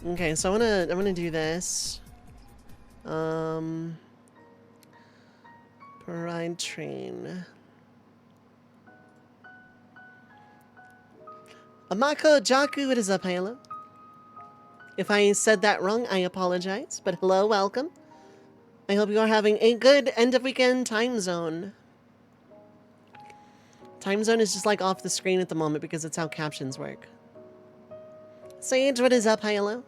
Okay, so I'm gonna do this. Ride train. Amako Jaku, what is up, Halo? If I said that wrong, I apologize. But hello, welcome. I hope you are having a good end of weekend time zone. Time zone is just like off the screen at the moment because it's how captions work. Sage, what is up, Halo?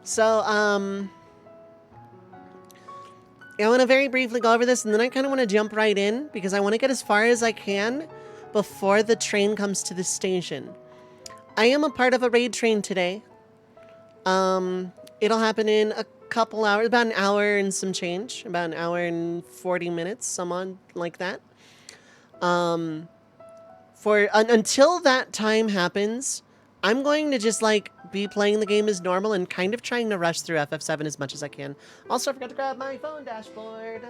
So, I want to very briefly go over this, and then I kind of want to jump right in, because I want to get as far as I can before the train comes to the station. I am a part of a raid train today. It'll happen in a couple hours, about an hour and some change, about an hour and 40 minutes, someone like that. Until that time happens, I'm going to just like be playing the game as normal and kind of trying to rush through FF7 as much as I can. Also, I forgot to grab my phone dashboard.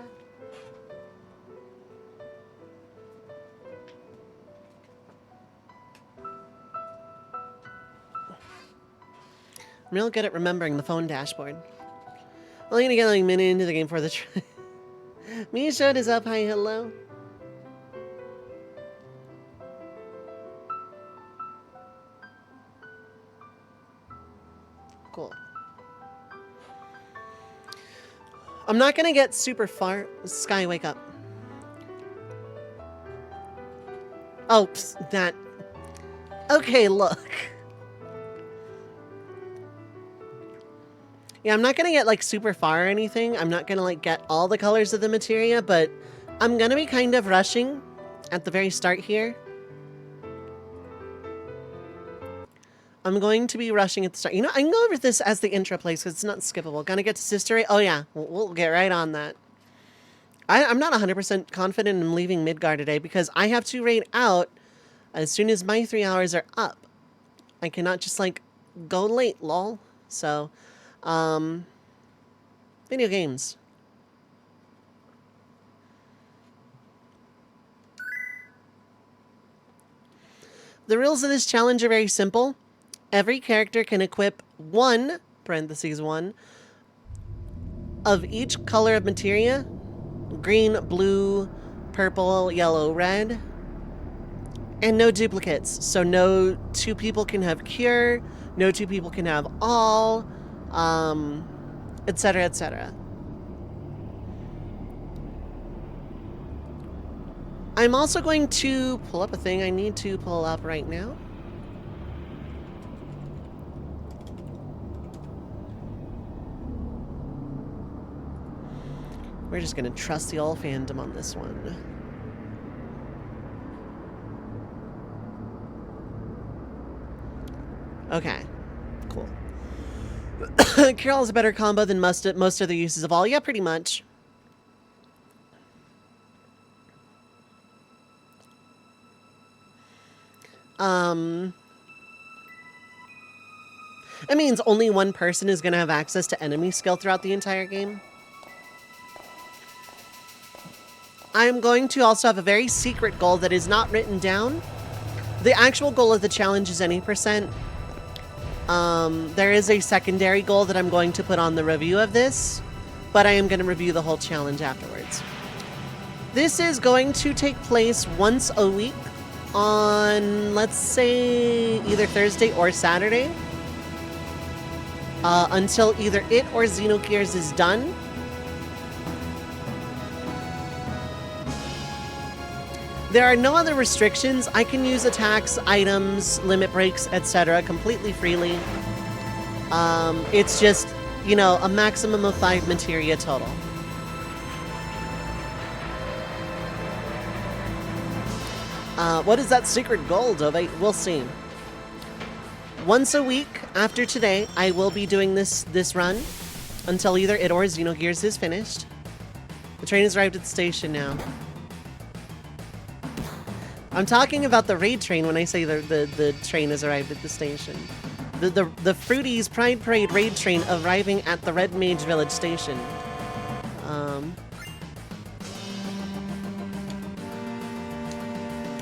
I'm real good at remembering the phone dashboard. Only gonna get like a minute into the game for the Misha is up. Hi, hello. Cool. I'm not gonna get super far. Sky, wake up. Oh, that. Okay, look. Yeah, I'm not gonna get like super far or anything. I'm not gonna like get all the colors of the materia, but I'm gonna be kind of rushing at the very start here. I'm going to be rushing at the start. You know, I can go over this as the intro plays because it's not skippable. Gonna get to Sister Ray? Oh yeah, we'll get right on that. I'm not 100% confident in leaving Midgar today because I have to raid out as soon as my 3 hours are up. I cannot just like go late, lol. So, video games. The rules of this challenge are very simple. Every character can equip one, parentheses one, of each color of materia. Green, blue, purple, yellow, red. And no duplicates. So no two people can have cure, no two people can have all, etc., etc. I'm also going to pull up a thing I need to pull up right now. We're just gonna trust the old fandom on this one. Okay, cool. Carol is a better combo than most other uses of all. Yeah, pretty much. It means only one person is gonna have access to enemy skill throughout the entire game. I'm going to also have a very secret goal that is not written down. The actual goal of the challenge is any percent. There is a secondary goal that I'm going to put on the review of this, but I am going to review the whole challenge afterwards. This is going to take place once a week on, let's say, either Thursday or Saturday, until either it or Xenogears is done. There are no other restrictions. I can use attacks, items, limit breaks, etc. completely freely. It's just, you know, a maximum of 5 materia total. What is that secret goal, Dove? We'll see. Once a week after today, I will be doing this run until either it or Xenogears is finished. The train has arrived at the station now. I'm talking about the raid train when I say the train has arrived at the station. The Fruities Pride Parade raid train arriving at the Red Mage Village station.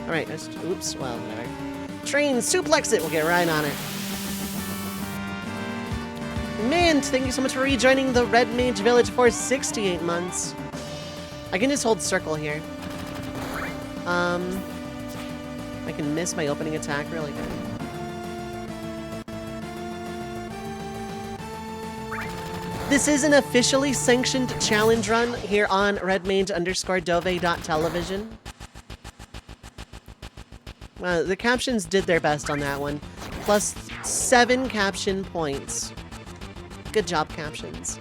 Alright, oops, well, whatever. Train, suplex it! We'll get right on it. Mint, thank you so much for rejoining the Red Mage Village for 68 months. I can just hold circle here. I can miss my opening attack really good. This is an officially sanctioned challenge run here on redmage_dove.television. Well, the captions did their best on that one. Plus 7 caption points. Good job, captions.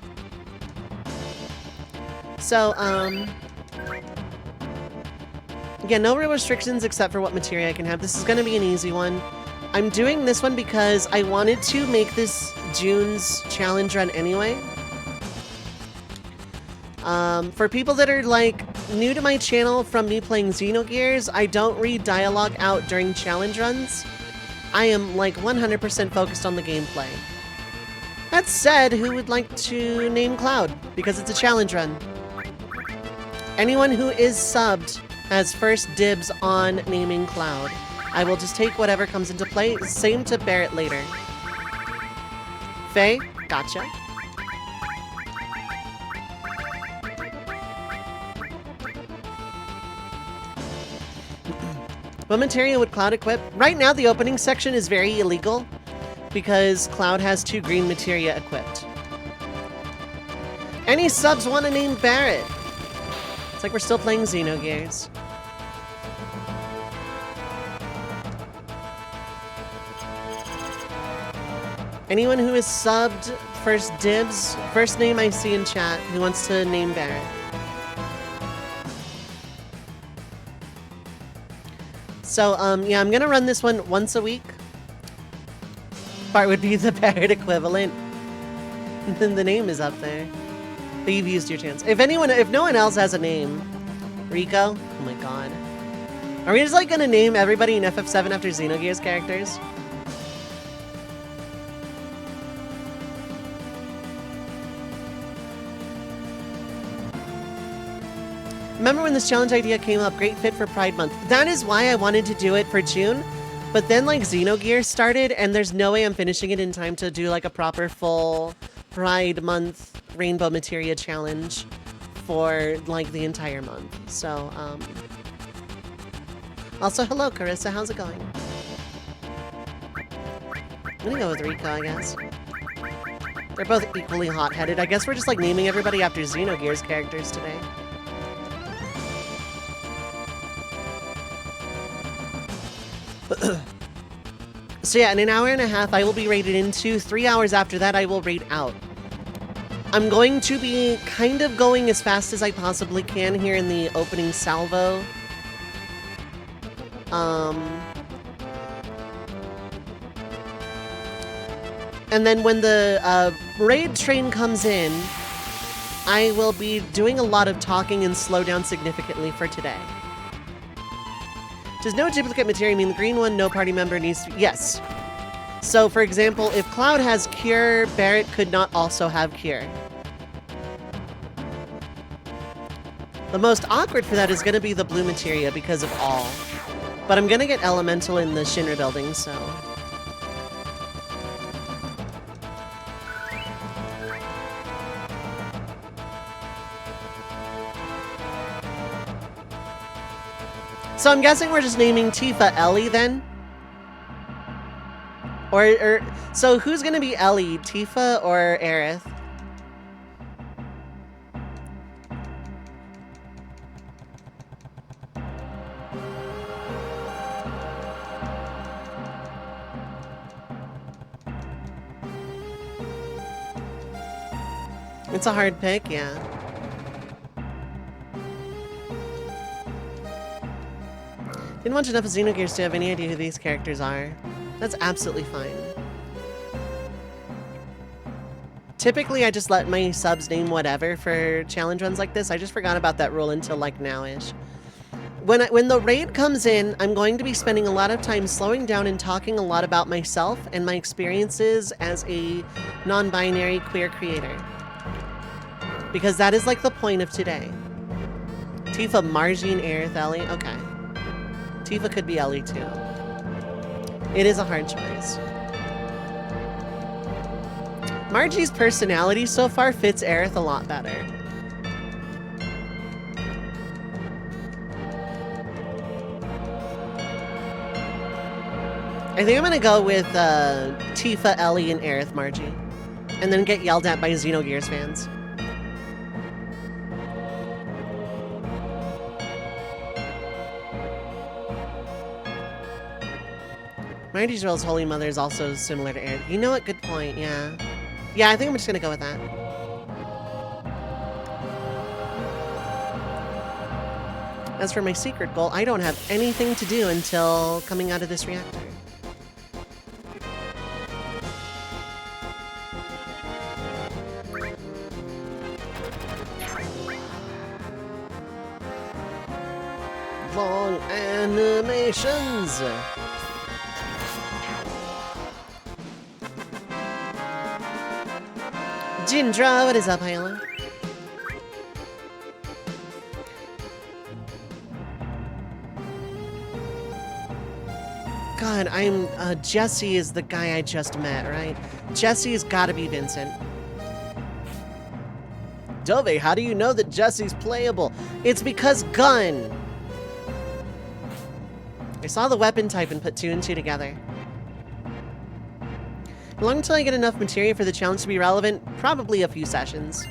So, again, no real restrictions except for what materia I can have. This is going to be an easy one. I'm doing this one because I wanted to make this June's challenge run anyway. For people that are, like, new to my channel from me playing Xenogears, I don't read dialogue out during challenge runs. I am, like, 100% focused on the gameplay. That said, who would like to name Cloud? Because it's a challenge run. Anyone who is subbed has first dibs on naming Cloud. I will just take whatever comes into play. Same to Barret later. Faye, gotcha. What materia would Cloud equip? Right now, the opening section is very illegal because Cloud has 2 green materia equipped. Any subs want to name Barret? It's like we're still playing Xenogears. Anyone who is subbed, first dibs, first name I see in chat who wants to name Barret. So, yeah, I'm gonna run this one once a week. Part would be the Barret equivalent. Then the name is up there. But you've used your chance. If no one else has a name, Rico? Oh my god. Are we just like gonna name everybody in FF7 after Xenogears characters? Remember when this challenge idea came up? Great fit for Pride Month. That is why I wanted to do it for June. But then like Xenogears started and there's no way I'm finishing it in time to do like a proper full Pride Month Rainbow Materia challenge for like the entire month. So, also hello Carissa, how's it going? I'm gonna go with Rico, I guess. They're both equally hot-headed. I guess we're just like naming everybody after Xenogears characters today. So yeah, in an hour and a half I will be raided into. 3 hours after that I will raid out. I'm going to be kind of going as fast as I possibly can here in the opening salvo. And then when the raid train comes in, I will be doing a lot of talking and slow down significantly for today. Does no duplicate materia mean the green one, no party member needs to... Yes. So, for example, if Cloud has Cure, Barret could not also have Cure. The most awkward for that is going to be the blue materia because of all. But I'm going to get Elemental in the Shinra building, so... So I'm guessing we're just naming Tifa Ellie then? Or so who's gonna be Ellie, Tifa or Aerith? It's a hard pick, yeah. Didn't watch enough of Xenogears to have any idea who these characters are. That's absolutely fine. Typically, I just let my subs name whatever for challenge runs like this. I just forgot about that rule until like now-ish. When the raid comes in, I'm going to be spending a lot of time slowing down and talking a lot about myself and my experiences as a non-binary queer creator. Because that is like the point of today. Tifa, Margine, Aerith, Ellie, okay. Tifa could be Ellie too. It is a hard choice. Margie's personality so far fits Aerith a lot better. I think I'm gonna go with Tifa, Ellie, and Aerith Margie. And then get yelled at by Xenogears fans. Margie's role as Holy Mother is also similar to Aerith. You know what? Good point, yeah. Yeah, I think I'm just gonna go with that. As for my secret goal, I don't have anything to do until coming out of this reactor. Long animations! Jindra, what is up, Hyla? God, Jesse is the guy I just met, right? Jesse's gotta be Vincent. Dove, how do you know that Jesse's playable? It's because gun! I saw the weapon type and put 2 and 2 together. How long until I get enough materia for the challenge to be relevant? Probably a few sessions.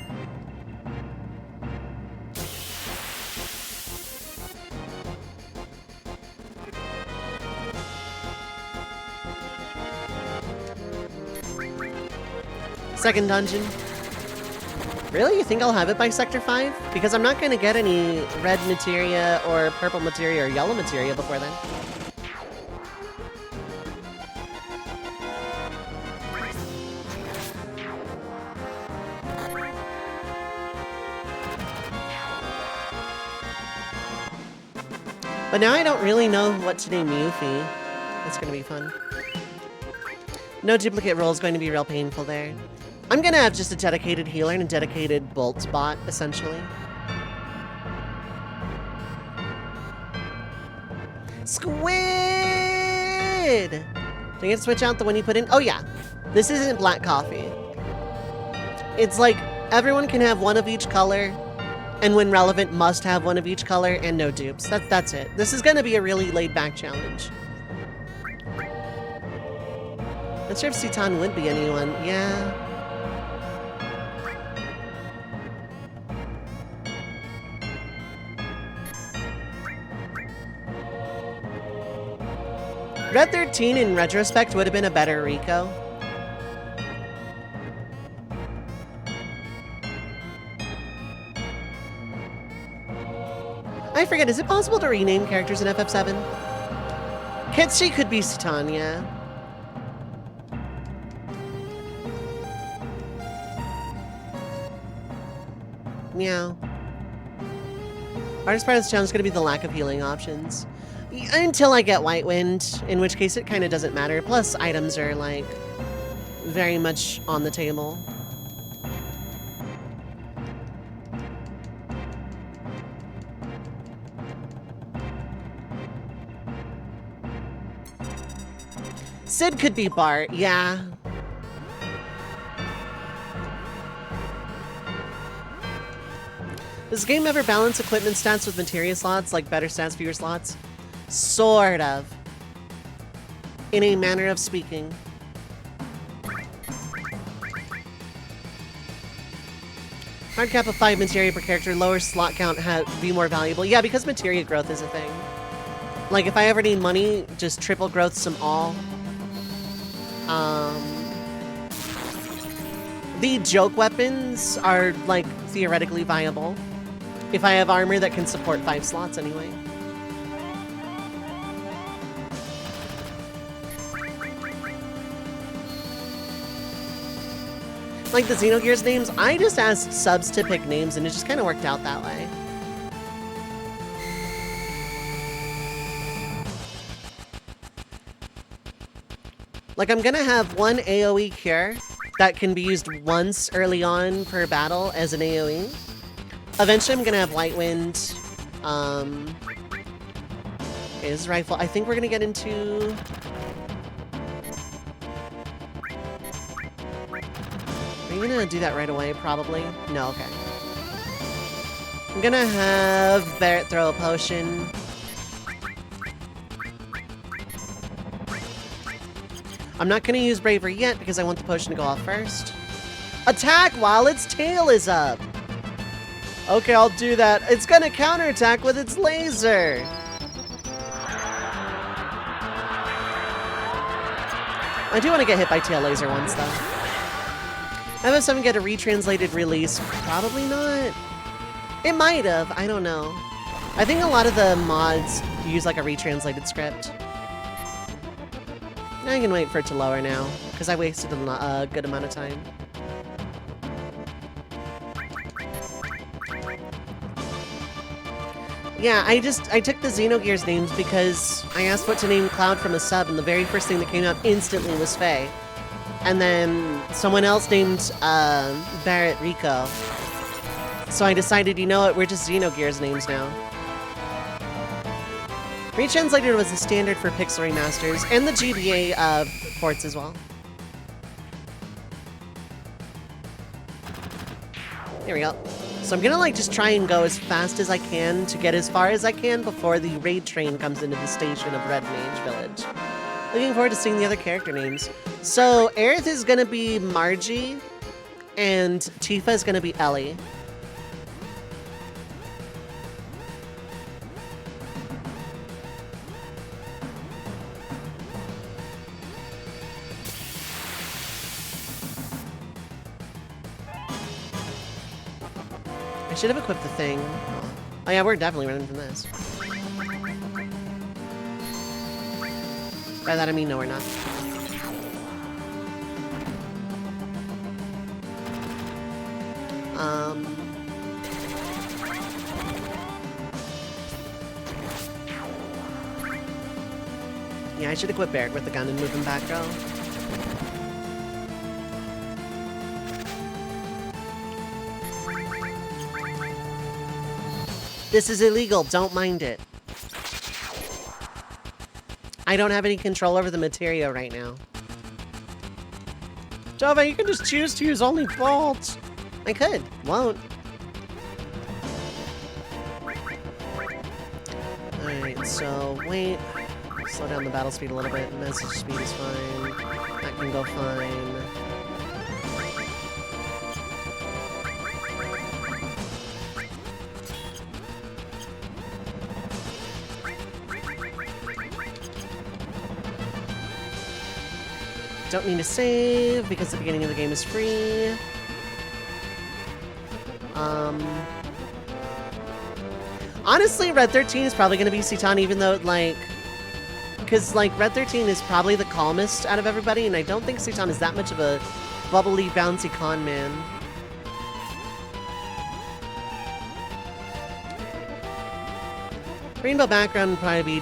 Second dungeon. Really? You think I'll have it by Sector 5? Because I'm not going to get any red materia or purple materia or yellow materia before then. But now I don't really know what to name Yuffie. That's going to be fun. No duplicate roll is going to be real painful there. I'm going to have just a dedicated healer and a dedicated bolt bot, essentially. Squid! Do you get to switch out the one you put in? Oh yeah, this isn't black coffee. It's like everyone can have one of each color, and when relevant must have one of each color, and no dupes. That's it. This is going to be a really laid-back challenge. Not sure if Citan would be anyone. Yeah. Red 13 in retrospect would have been a better Rico. I forget, is it possible to rename characters in FF7? Kitschy could be Citan, yeah. Meow. Hardest part of this challenge is going to be the lack of healing options. Until I get White Wind, in which case it kind of doesn't matter. Plus, items are, like, very much on the table. Sid could be Bart, yeah. Does this game ever balance equipment stats with materia slots, like better stats, fewer slots? Sort of. In a manner of speaking. Hard cap of 5 materia per character, lower slot count be more valuable. Yeah, because materia growth is a thing. Like, if I ever need money, just triple growth some all. The joke weapons are, like, theoretically viable. If I have armor that can support 5 slots anyway. Like the Xenogears names, I just asked subs to pick names and it just kind of worked out that way. Like, I'm gonna have one AoE cure that can be used once early on per battle as an AoE. Eventually I'm gonna have White Wind, is rifle. I think we're gonna get into... Are you gonna do that right away, probably? No, okay. I'm gonna have Barret throw a potion. I'm not gonna use Bravery yet because I want the potion to go off first. Attack while its tail is up! Okay, I'll do that. It's gonna counterattack with its laser! I do want to get hit by tail laser once, though. FF7 get a retranslated release? Probably not. It might have. I don't know. I think a lot of the mods use like a retranslated script. I can wait for it to lower now, because I wasted a good amount of time. Yeah, I took the Xenogears names because I asked what to name Cloud from a sub, and the very first thing that came up instantly was Faye. And then someone else named Barret Rico. So I decided, you know what, we're just Xenogears names now. Retranslated was the standard for Pixel remasters, and the GBA ports as well. Here we go. So I'm gonna like just try and go as fast as I can to get as far as I can before the raid train comes into the station of Red Mage Village. Looking forward to seeing the other character names. So Aerith is gonna be Margie, and Tifa is gonna be Ellie. I should have equipped the thing. Oh yeah, we're definitely running from this. By that I mean, no, we're not. Yeah, I should equip Barret with the gun and move him back, though. This is illegal, don't mind it. I don't have any control over the Materia right now. Java, you can just choose to use only bolts. I could, won't. Alright, so wait. Slow down the battle speed a little bit. Message speed is fine. That can go fine. Don't need to save because the beginning of the game is free. Honestly, Red 13 is probably going to be Citan, even though, like... Because, like, Red 13 is probably the calmest out of everybody, and I don't think Citan is that much of a bubbly, bouncy con man. Rainbow background would probably be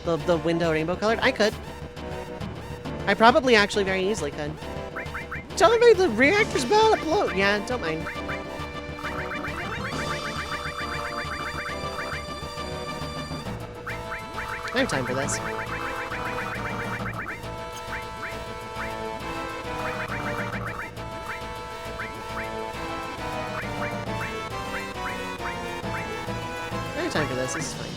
the window rainbow colored. I could. I probably actually very easily could. Tell me the reactor's about to blow. Yeah, don't mind. I have time for this. I have time for this. This is fine.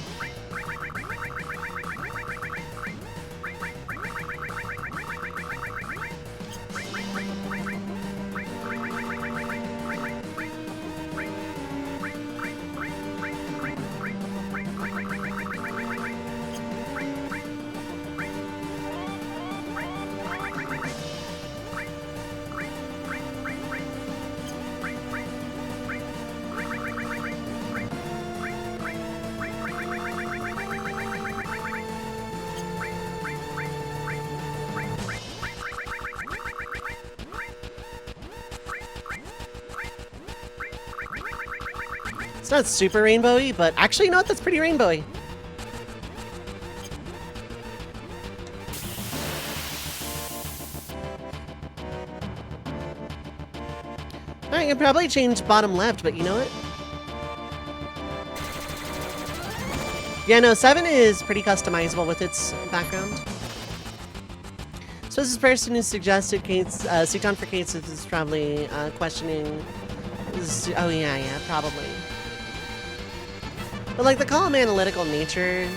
It's not super rainbowy, but actually, you know what? That's pretty rainbowy. I can probably change bottom left, but you know what? Yeah, no, 7 is pretty customizable with its background. So this person who suggested Kate's, Seaton for Kate's is probably questioning... oh yeah, probably. But like the column analytical nature...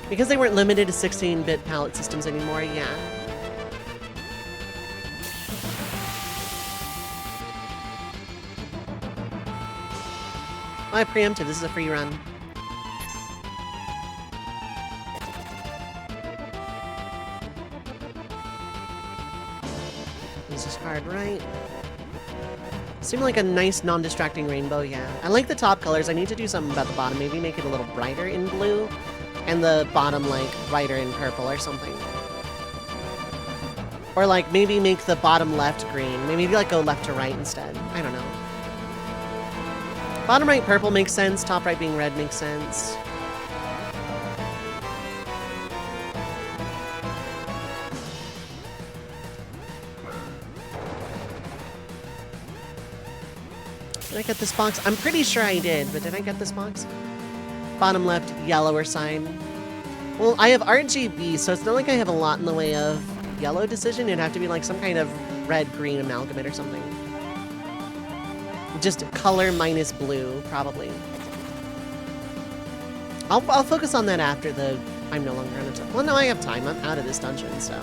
Because they weren't limited to 16-bit palette systems anymore, yeah. Oh, I preempted. This is a free run. Use this card right. Seemed like a nice non-distracting rainbow, yeah. I like the top colors. I need to do something about the bottom. Maybe make it a little brighter in blue. And the bottom, like, brighter in purple or something. Or, like, maybe make the bottom left green. Maybe, like, go left to right instead. I don't know. Bottom right purple makes sense. Top right being red makes sense. Did I get this box? I'm pretty sure I did, but did I get this box? Bottom left, yellower side. Well, I have RGB, so it's not like I have a lot in the way of yellow decision. It'd have to be like some kind of red-green amalgamate or something. Just color minus blue, probably. I'll focus on that after the... I'm no longer on a... Well, no, I have time. I'm out of this dungeon, so...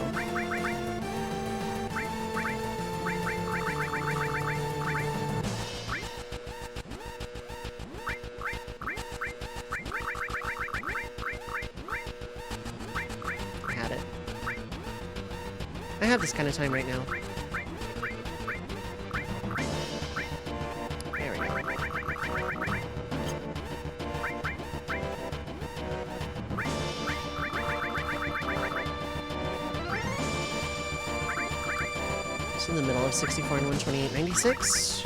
I have this kind of time right now. There we go. It's in the middle of 64 and 128.96.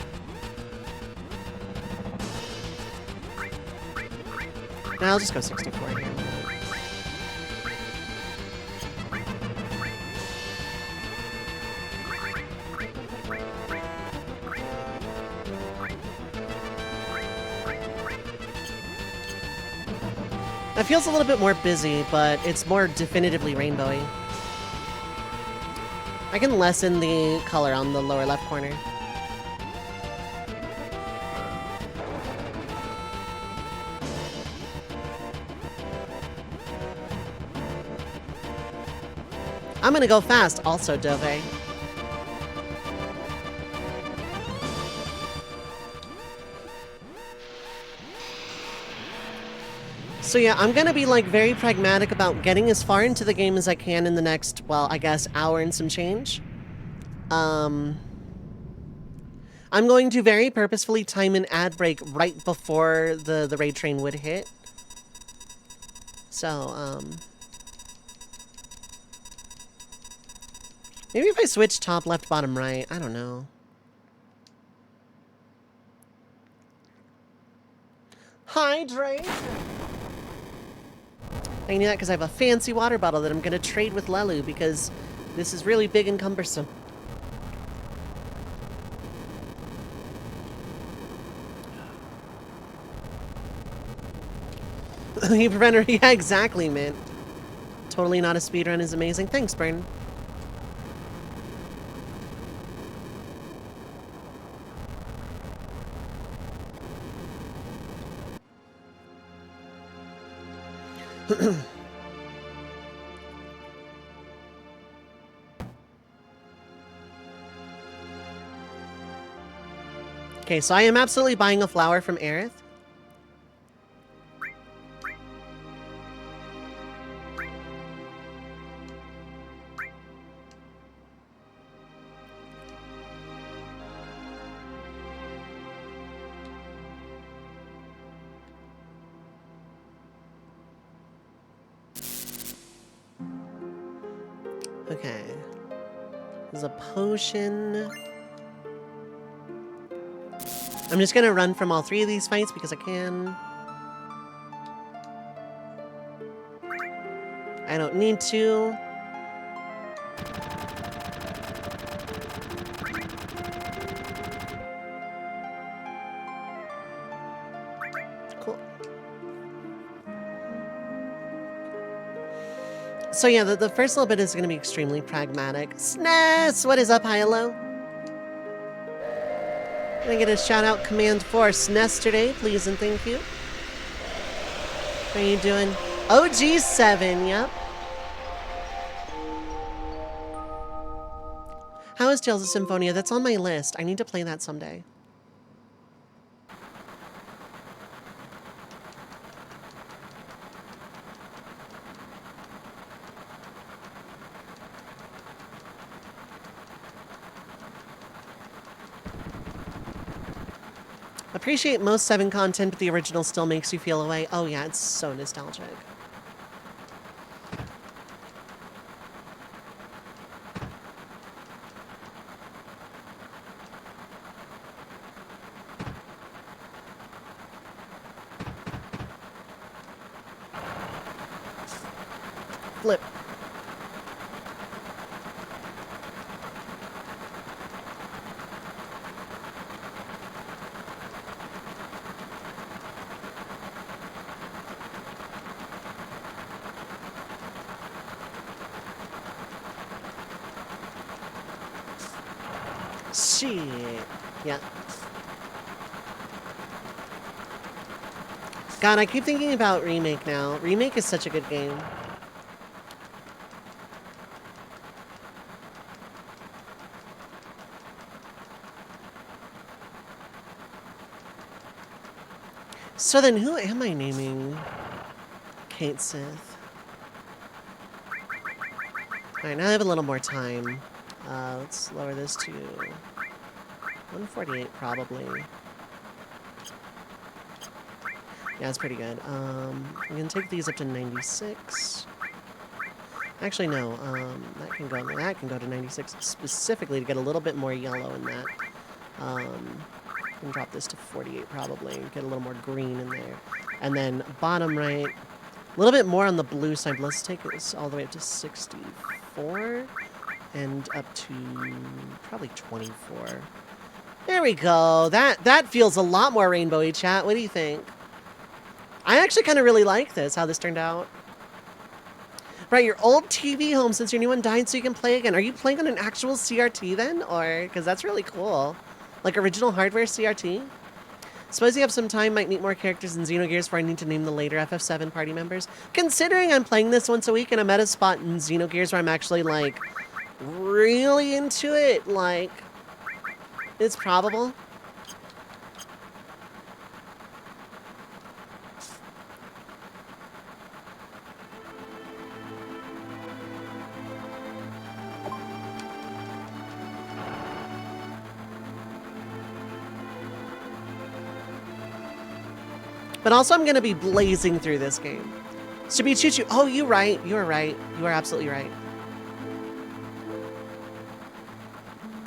Now I'll just go 64 here. It feels a little bit more busy, but it's more definitively rainbowy. I can lessen the color on the lower left corner. I'm gonna go fast also, Dove. So yeah, I'm gonna be like very pragmatic about getting as far into the game as I can in the next, well, I guess, hour and some change. I'm going to very purposefully time an ad break right before the raid train would hit. So, maybe if I switch top, left, bottom, right, I don't know. Hydrate! I knew that because I have a fancy water bottle that I'm going to trade with Lelu because this is really big and cumbersome. You preventer, yeah, exactly, man. Totally not a speedrun is amazing. Thanks, Burn. Okay, so I am absolutely buying a flower from Aerith. Okay. There's a potion. I'm just gonna run from all three of these fights because I can. I don't need to. So yeah, the first little bit is going to be extremely pragmatic. SNES! What is up, Hilo? Can I get a shout out command for SNES today, please and thank you. How are you doing? OG7, yep. How is Tales of Symphonia? That's on my list. I need to play that someday. Appreciate most 7 content, but the original still makes you feel away. Oh yeah, it's so nostalgic. Flip. Shit. Yeah. God, I keep thinking about Remake now. Remake is such a good game. So then who am I naming Kate Sith? Alright, now I have a little more time. Let's lower this to 148 probably. Yeah, that's pretty good. I'm gonna take these up to 96. Actually, no. That can go to 96 specifically to get a little bit more yellow in that. I can drop this to 48 probably and get a little more green in there. And then bottom right, a little bit more on the blue side. Let's take this all the way up to 64 and up to probably 24. There we go. That feels a lot more rainbowy, chat. What do you think? I actually kind of really like this, how this turned out. Right, your old TV home since your new one died so you can play again. Are you playing on an actual CRT then? Or, because that's really cool. Like original hardware CRT? Suppose you have some time, might meet more characters in Xenogears before I need to name the later FF7 party members. Considering I'm playing this once a week and I'm at a spot in Xenogears where I'm actually, like, really into it, like, it's probable. But also I'm going to be blazing through this game. Should be choo-choo. Oh, you're right. You're right. You are absolutely right.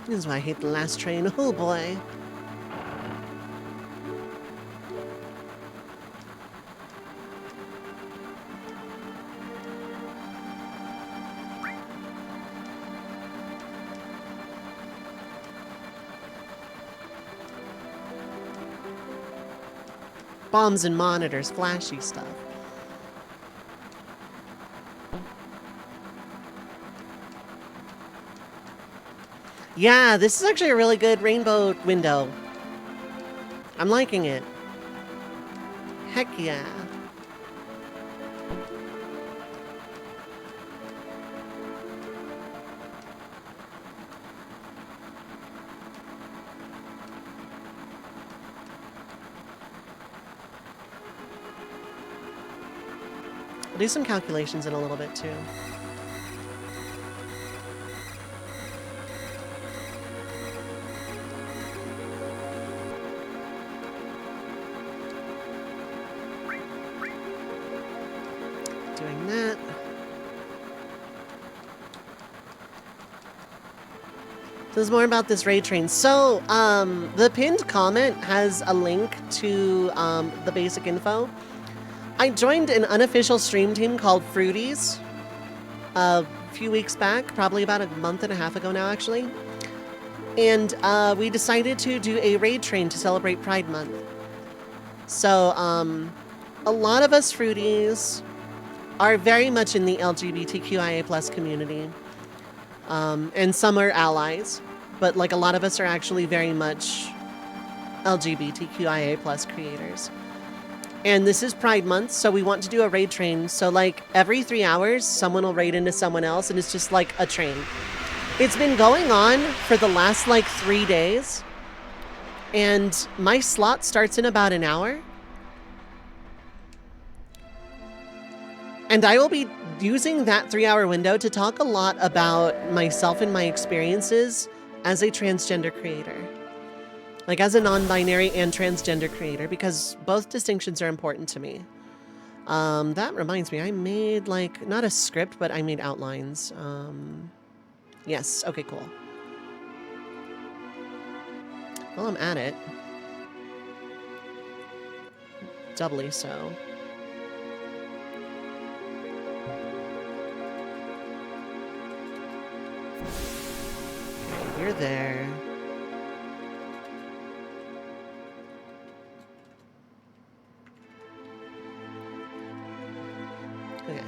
This is why I hate the last train. Oh, boy. Bombs and monitors, flashy stuff. Yeah, this is actually a really good rainbow window. I'm liking it. Heck yeah. I'll do some calculations in a little bit too. Doing that. This is more about this raid train. So, the pinned comment has a link to the basic info. I joined an unofficial stream team called Fruities a few weeks back, probably about a month and a half ago now, actually. And we decided to do a raid train to celebrate Pride Month. So, a lot of us Fruities are very much in the LGBTQIA plus community. And some are allies, but like a lot of us are actually very much LGBTQIA plus creators. And this is Pride Month, so we want to do a raid train. So like every 3 hours, someone will raid into someone else, and it's just like a train. It's been going on for the last like 3 days, and my slot starts in about an hour. And I will be using that 3-hour window to talk a lot about myself and my experiences as a transgender creator. Like as a non-binary and transgender creator, because both distinctions are important to me. That reminds me, I made like, not a script, but I made outlines. Yes, okay, cool. Well, I'm at it. Doubly so. Okay, you're there. Okay.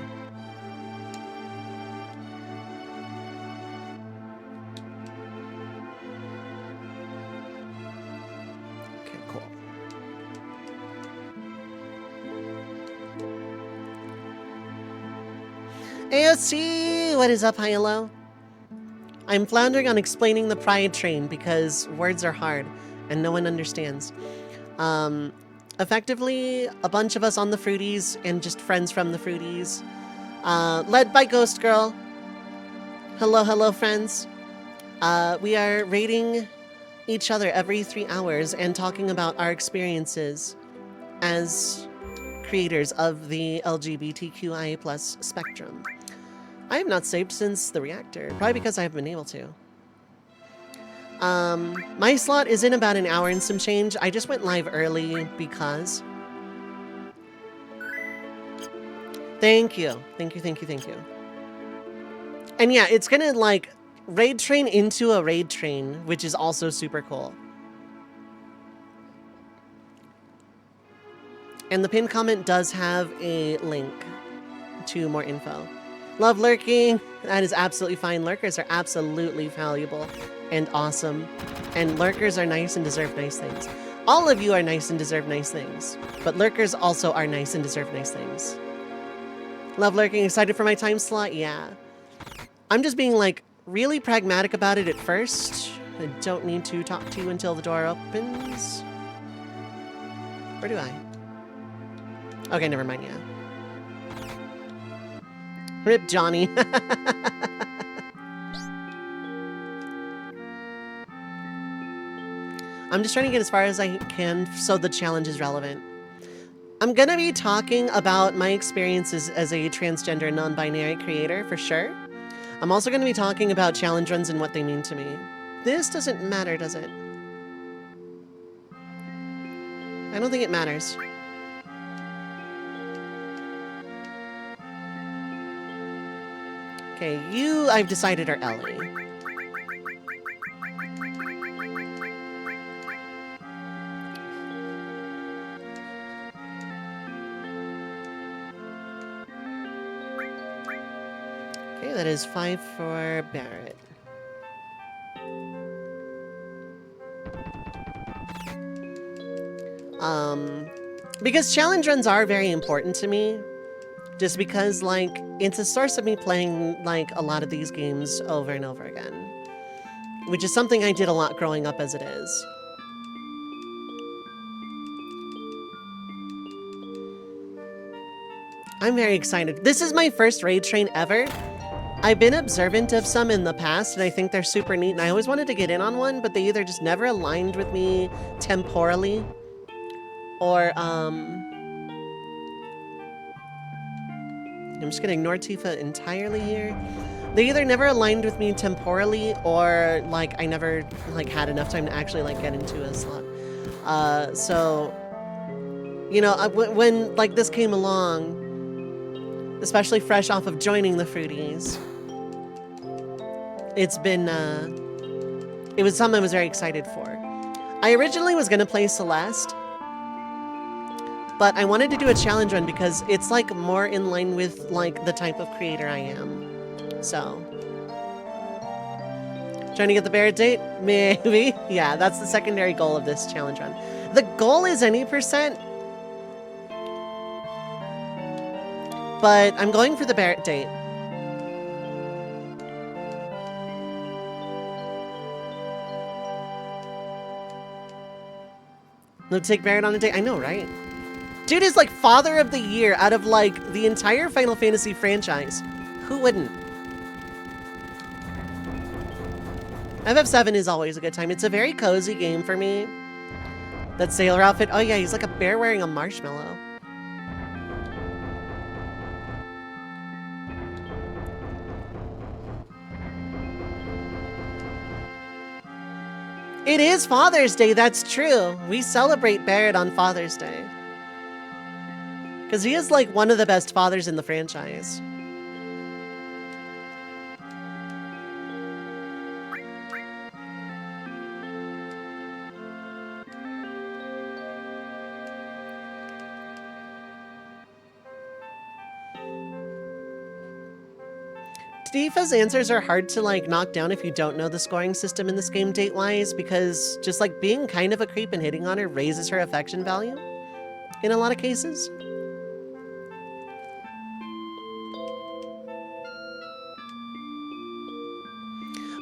Okay, cool. AOC! What is up, hi, hello? I'm floundering on explaining the Pride train because words are hard and no one understands. Effectively, a bunch of us on the Fruities and just friends from the Fruities, led by Ghost Girl. Hello, hello, friends. We are rating each other every 3 hours and talking about our experiences as creators of the LGBTQIA plus spectrum. I have not saved since the reactor, probably because I haven't been able to. My slot is in about an hour and some change. I just went live early because... Thank you. Thank you, thank you, thank you. And yeah, it's gonna like raid train into a raid train, which is also super cool. And the pinned comment does have a link to more info. Love lurking. That is absolutely fine. Lurkers are absolutely valuable and awesome. And lurkers are nice and deserve nice things. All of you are nice and deserve nice things. But lurkers also are nice and deserve nice things. Love lurking. Excited for my time slot? Yeah. I'm just being like really pragmatic about it at first. I don't need to talk to you until the door opens. Or do I? Okay, never mind, yeah. Rip Johnny. I'm just trying to get as far as I can so the challenge is relevant. I'm gonna be talking about my experiences as a transgender non-binary creator for sure. I'm also gonna be talking about challenge runs and what they mean to me. This doesn't matter, does it? I don't think it matters. Okay, you, I've decided, are Ellie. Okay, that is 5 for Barret. Because challenge runs are very important to me. Just because, like, it's a source of me playing, like, a lot of these games over and over again. Which is something I did a lot growing up as it is. I'm very excited. This is my first raid train ever. I've been observant of some in the past, and I think they're super neat, and I always wanted to get in on one, but they either just never aligned with me temporally, or, I'm just gonna ignore Tifa entirely here. They either never aligned with me temporally, or, like, I never, like, had enough time to actually, like, get into a slot. So, you know, when, like, this came along, especially fresh off of joining the Fruities, it's been, it was something I was very excited for. I originally was gonna play Celeste, But I wanted to do a challenge run because it's like more in line with like the type of creator I am. So, trying to get the Barret date? Maybe. Yeah, that's the secondary goal of this challenge run. The goal is any percent, but I'm going for the Barret date. No, take Barret on a date. I know, right? Dude is like father of the year out of like the entire Final Fantasy franchise. Who wouldn't? FF7 is always a good time. It's a very cozy game for me. That sailor outfit. Oh yeah, he's like a bear wearing a marshmallow. It is Father's Day, that's true. We celebrate Barret on Father's Day. Because he is like one of the best fathers in the franchise. Tifa's answers are hard to like knock down if you don't know the scoring system in this game date-wise, because just like being kind of a creep and hitting on her raises her affection value in a lot of cases.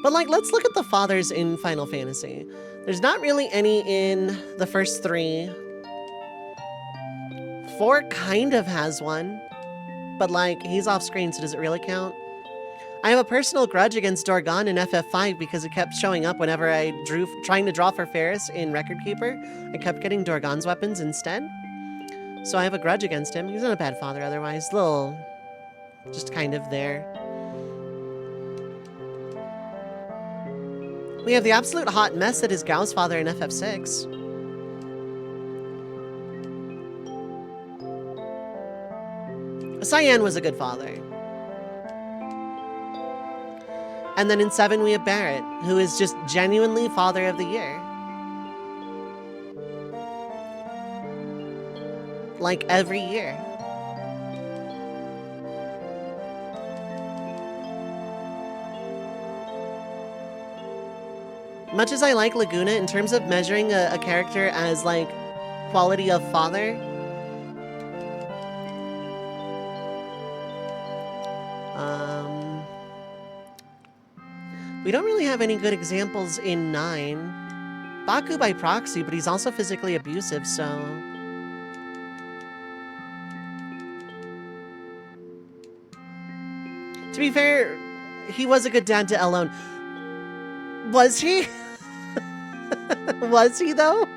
But like, let's look at the fathers in Final Fantasy. There's not really any in the first three. 4 kind of has one, but like, he's off screen, so does it really count? I have a personal grudge against Dorgan in FF5 because it kept showing up whenever I trying to draw for Ferris in Record Keeper. I kept getting Dorgan's weapons instead. So I have a grudge against him. He's not a bad father otherwise. Little, just kind of there. We have the absolute hot mess that is Gao's father in FF6. Cyan was a good father. And then in 7 we have Barret, who is just genuinely Father of the Year. Like every year. Much as I like Laguna, in terms of measuring a character as like quality of father, we don't really have any good examples in 9. Baku by proxy, but he's also physically abusive, so... To be fair, he was a good dad to Elone. Was he? Was he, though?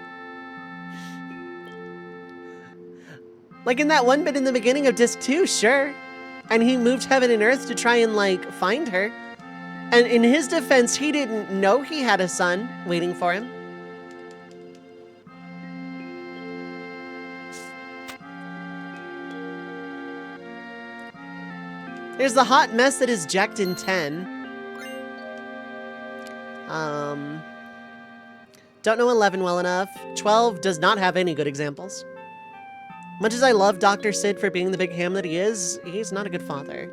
Like in that one bit in the beginning of Disc 2, sure. And he moved heaven and earth to try and, like, find her. And in his defense, he didn't know he had a son waiting for him. There's the hot mess that is Jacked in 10. Don't know 11 well enough. 12 does not have any good examples. Much as I love Dr. Sid for being the big ham that he is, he's not a good father.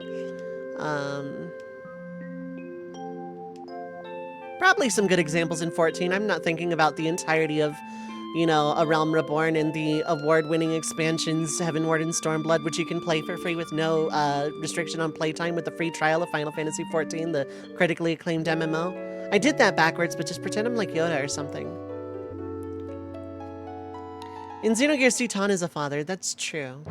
Probably some good examples in 14. I'm not thinking about the entirety of, you know, A Realm Reborn and the award-winning expansions, Heavenward and Stormblood, which you can play for free with no restriction on playtime with the free trial of Final Fantasy XIV, the critically acclaimed MMO. I did that backwards, but just pretend I'm like Yoda or something. In Xenogears, Citan is a father. That's true.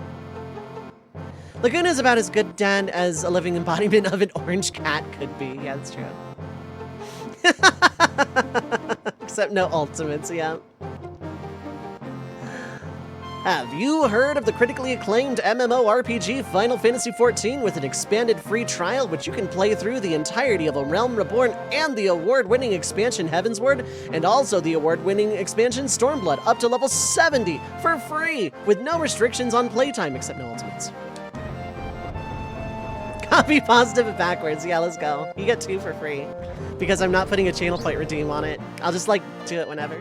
Laguna is about as good dad as a living embodiment of an orange cat could be. Yeah, that's true. Except no ultimates, yeah. Have you heard of the critically acclaimed MMORPG Final Fantasy XIV with an expanded free trial which you can play through the entirety of A Realm Reborn and the award-winning expansion Heavensward, and also the award-winning expansion Stormblood up to level 70 for free with no restrictions on playtime except no ultimates. Copy positive and backwards. Yeah, let's go. You get 2 for free because I'm not putting a channel point redeem on it. I'll just like do it whenever.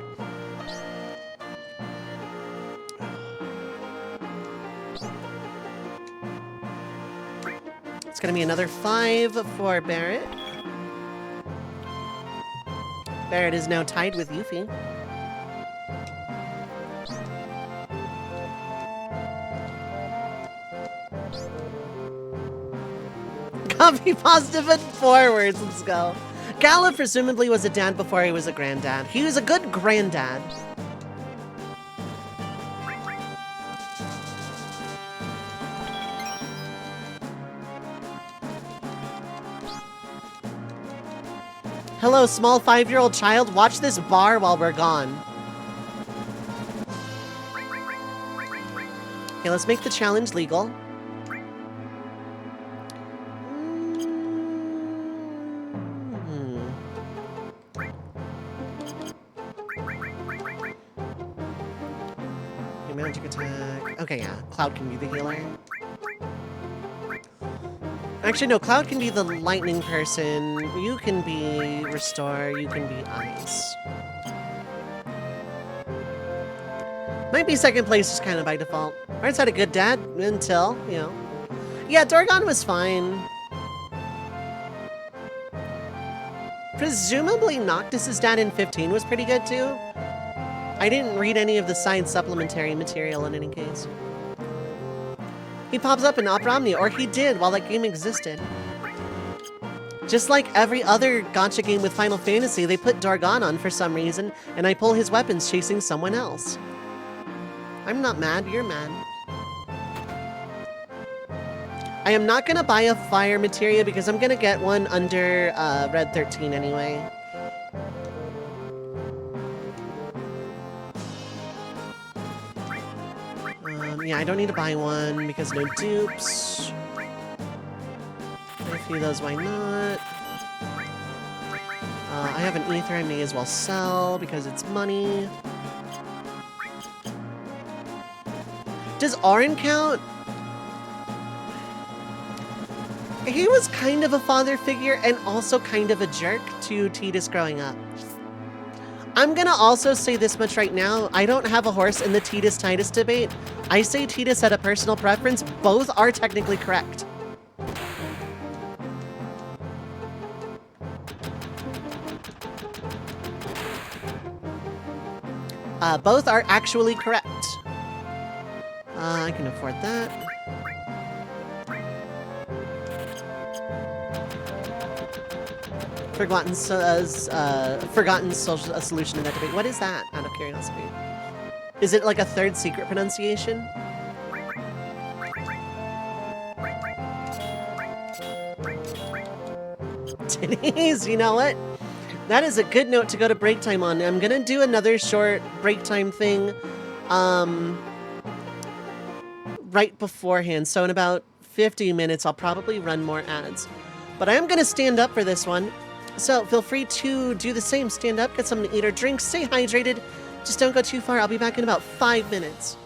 It's gonna be another 5 for Barret. Barret is now tied with Yuffie. Copy positive and forwards. Let's go. Gala presumably was a dad before he was a granddad. He was a good granddad. Hello, small 5-year-old child. Watch this bar while we're gone. Okay, let's make the challenge legal. Magic attack. Okay, yeah. Cloud can be the healer. Actually, no. Cloud can be the lightning person. You can be restore. You can be ice. Might be second place just kind of by default. Barret's had a good dad until, you know. Yeah, Dorgon was fine. Presumably Noctis's dad in 15 was pretty good too. I didn't read any of the science supplementary material in any case. He pops up in Opera Omnia, or he did while that game existed. Just like every other gacha game with Final Fantasy, they put Dorgon on for some reason, and I pull his weapons chasing someone else. I'm not mad, you're mad. I am not gonna buy a fire materia because I'm gonna get one under Red 13 anyway. Yeah, I don't need to buy one because no dupes. A few of those, why not? I have an ether I may as well sell because it's money. Does Auron count? He was kind of a father figure and also kind of a jerk to Tidus growing up. I'm gonna also say this much right now. I don't have a horse in the Tidus-Tidus debate. I say Tidus had a personal preference. Both are technically correct. Both are actually correct. I can afford that. Forgotten solution in that debate. What is that, out of curiosity? Is it like a third secret pronunciation? Titties, you know what? That is a good note to go to break time on. I'm gonna do another short break time thing right beforehand. So in about 50 minutes, I'll probably run more ads. But I am gonna stand up for this one. So feel free to do the same. Stand up, get something to eat or drink, stay hydrated. Just don't go too far. I'll be back in about 5 minutes.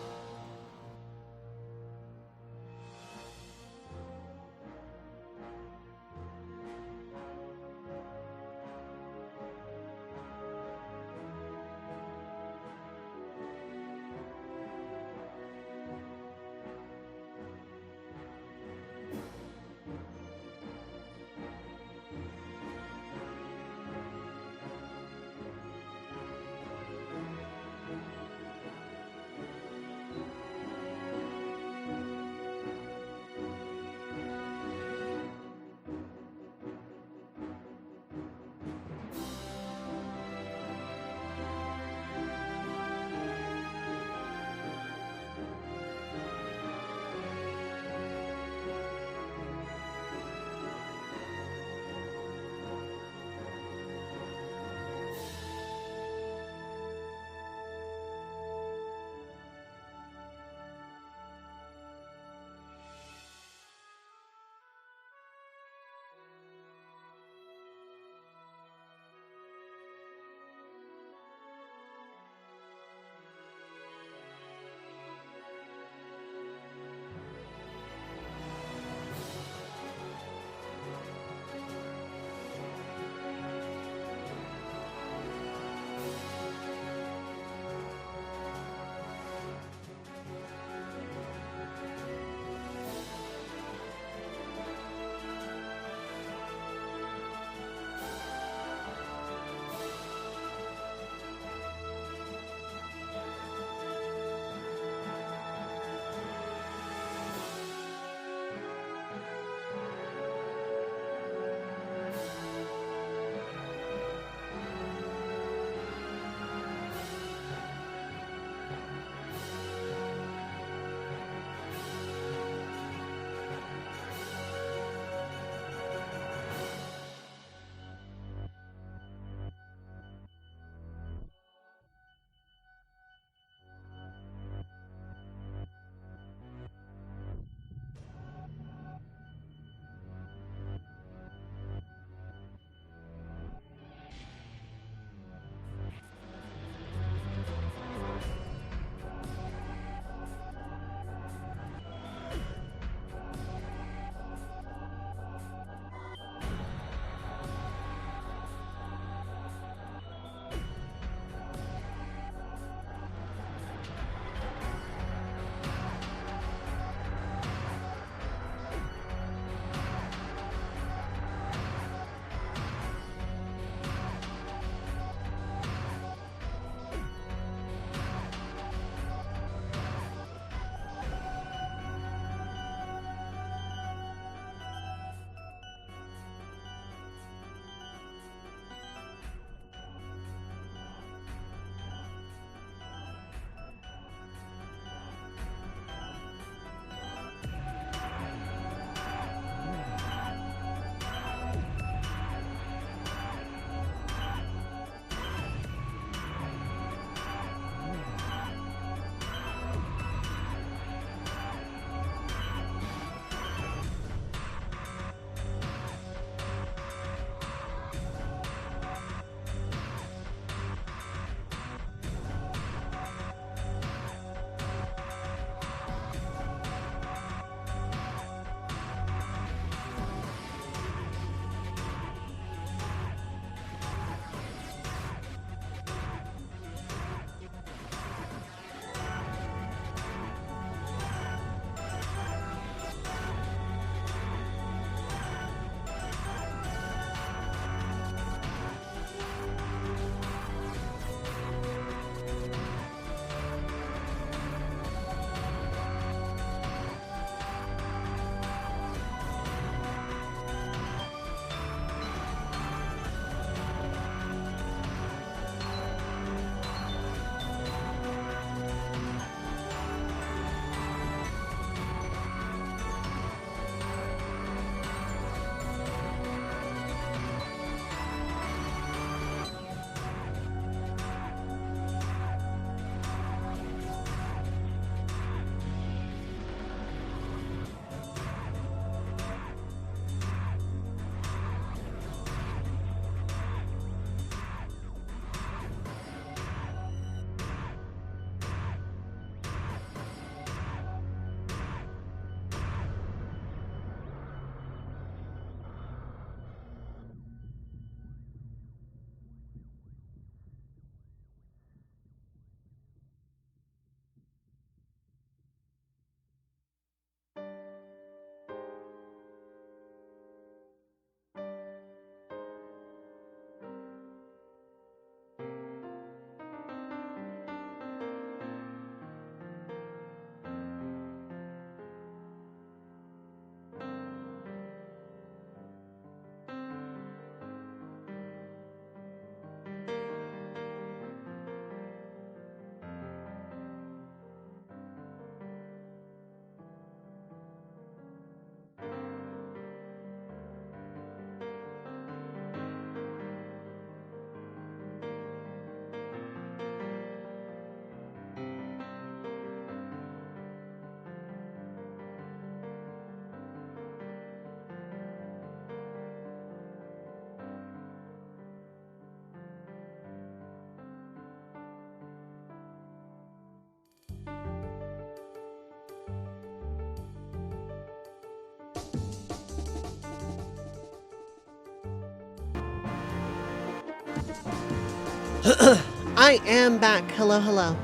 I am back. Hello, hello.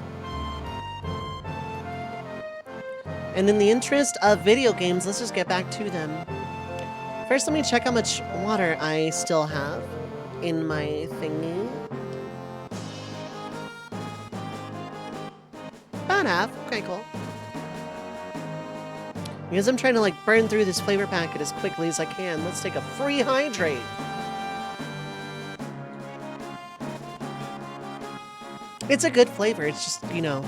And in the interest of video games, let's just get back to them. First, let me check how much water I still have in my thingy. About half. Okay, cool. Because I'm trying to like burn through this flavor packet as quickly as I can, let's take a free hydrate. It's a good flavor, it's just, you know.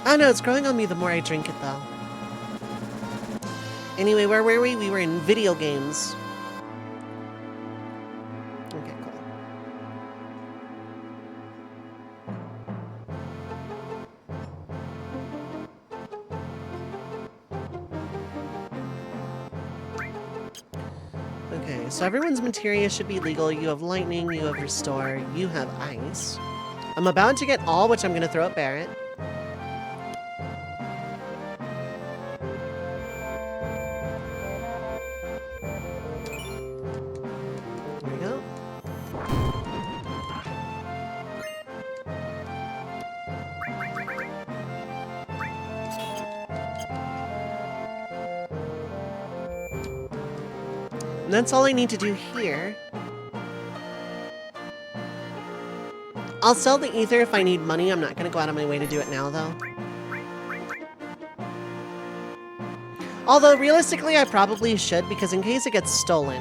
I don't know, it's growing on me the more I drink it though. Anyway, where were we? We were in video games. Okay, cool. Okay, so everyone's materia should be legal. You have lightning, you have restore, you have ice. I'm about to get all, which I'm going to throw at Barret. There we go. And that's all I need to do here. I'll sell the ether if I need money. I'm not going to go out of my way to do it now, though. Although, realistically, I probably should, because in case it gets stolen.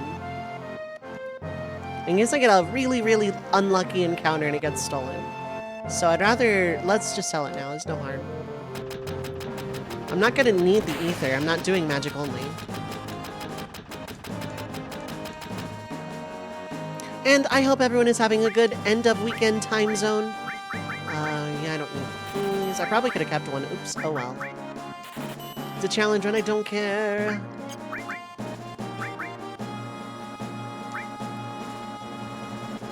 In case I get a really, really unlucky encounter and it gets stolen. So I'd rather... Let's just sell it now. There's no harm. I'm not going to need the ether. I'm not doing magic only. And I hope everyone is having a good end of weekend time zone. Yeah, I don't need these. I probably could have kept one. Oops, oh well. It's a challenge run, I don't care.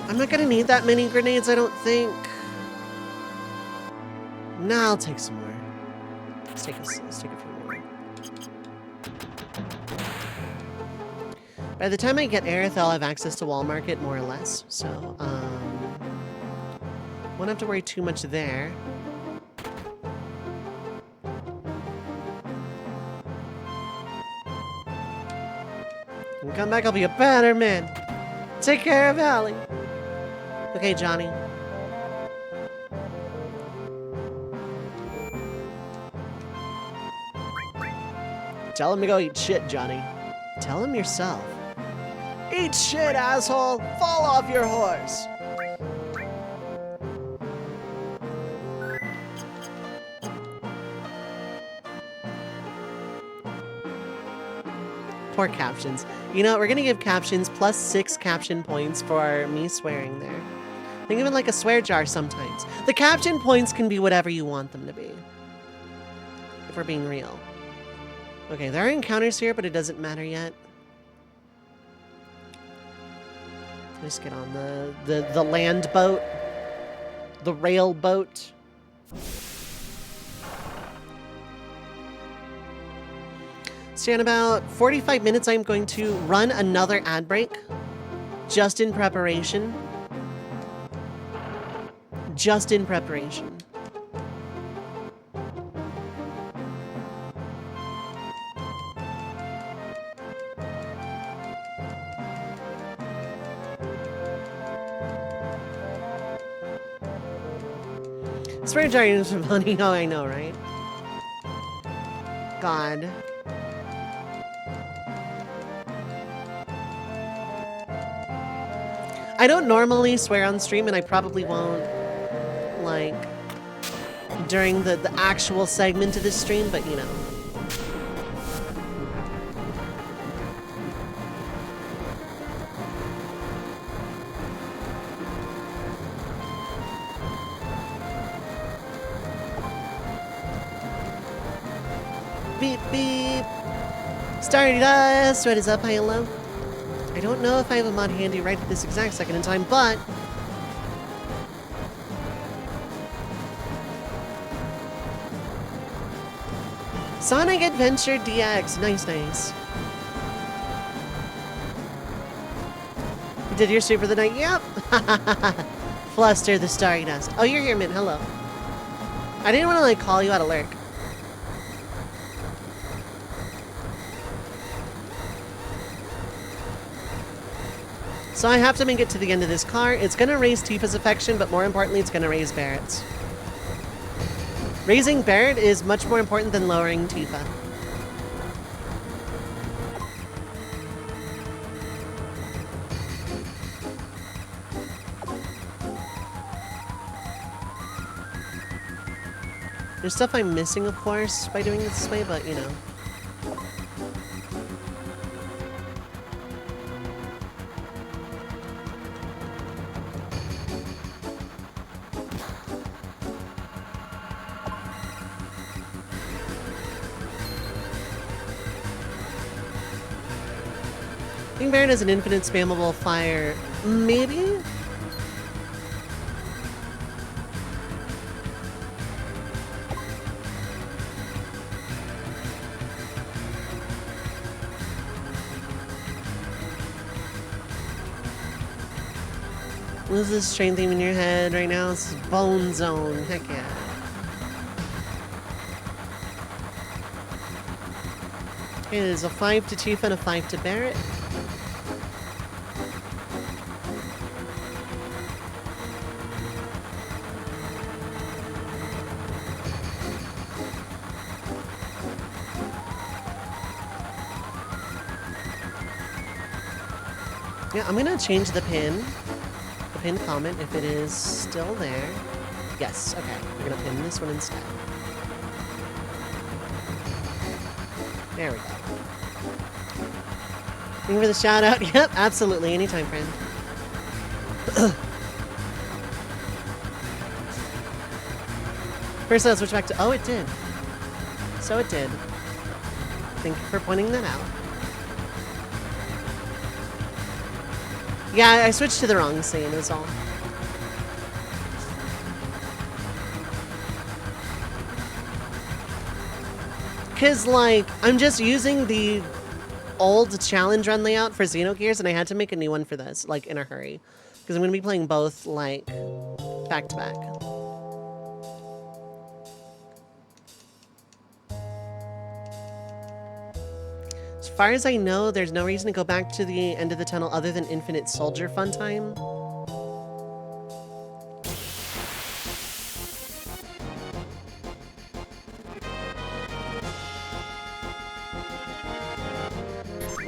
I'm not gonna need that many grenades, I don't think. Nah, I'll take some more. Let's take a few more. By the time I get Aerith, I'll have access to Wall Market, more or less. So, won't have to worry too much there. When I come back, I'll be a better man. Take care of Allie. Okay, Johnny. Tell him to go eat shit, Johnny. Tell him yourself. Eat shit, asshole! Fall off your horse! Poor captions. You know, we're gonna give captions plus 6 caption points for me swearing there. Think of it like a swear jar sometimes. The caption points can be whatever you want them to be. If we're being real. Okay, there are encounters here, but it doesn't matter yet. Let's get on the land boat. The rail boat. So in about 45 minutes, I'm going to run another ad break. Just in preparation. Just in preparation. Swear jar some money. Oh, I know, right? God. I don't normally swear on stream, and I probably won't, like, during the actual segment of this stream, but, you know. Beep, beep. Stardust, what is up, hello? I don't know if I have a mod handy right at this exact second in time, but... Sonic Adventure DX, nice, nice. You did your stream for the night? Yep. Fluster the starry dust. Oh, you're here, Mint. Hello. I didn't want to, like, call you out of lurk. So I have to make it to the end of this car. It's going to raise Tifa's affection, but more importantly, it's going to raise Barret's. Raising Barret is much more important than lowering Tifa. There's stuff I'm missing, of course, by doing this way, but, you know. I think Barret has an infinite spammable fire. Maybe? What is this train theme in your head right now? It's Bone Zone. Heck yeah. Okay, there's a 5 to Tifa and a 5 to Barret. Yeah, I'm gonna change the pin comment if it is still there. Yes, okay. We're gonna pin this one instead. There we go. Thank you for the shout out. Yep, absolutely. Anytime, friend. First, I'll switch back to. Oh, it did. So it did. Thank you for pointing that out. Yeah, I switched to the wrong scene, is all. Because, like, I'm just using the old challenge run layout for Xenogears, and I had to make a new one for this, like, in a hurry. Because I'm going to be playing both, like, back to back. As far as I know, there's no reason to go back to the end of the tunnel other than Infinite Soldier fun time.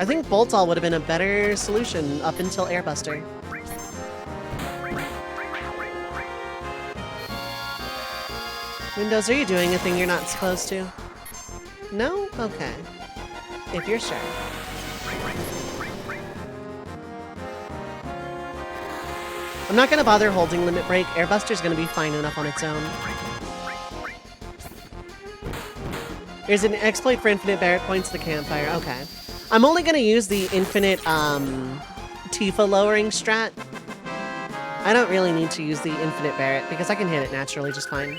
I think Boltall would have been a better solution up until Airbuster. Windows, are you doing a thing you're not supposed to? No? Okay. If you're sure. I'm not going to bother holding Limit Break. Airbuster's going to be fine enough on its own. There's an exploit for infinite Barret points to the campfire. Okay. I'm only going to use the infinite Tifa lowering strat. I don't really need to use the infinite Barret because I can hit it naturally just fine.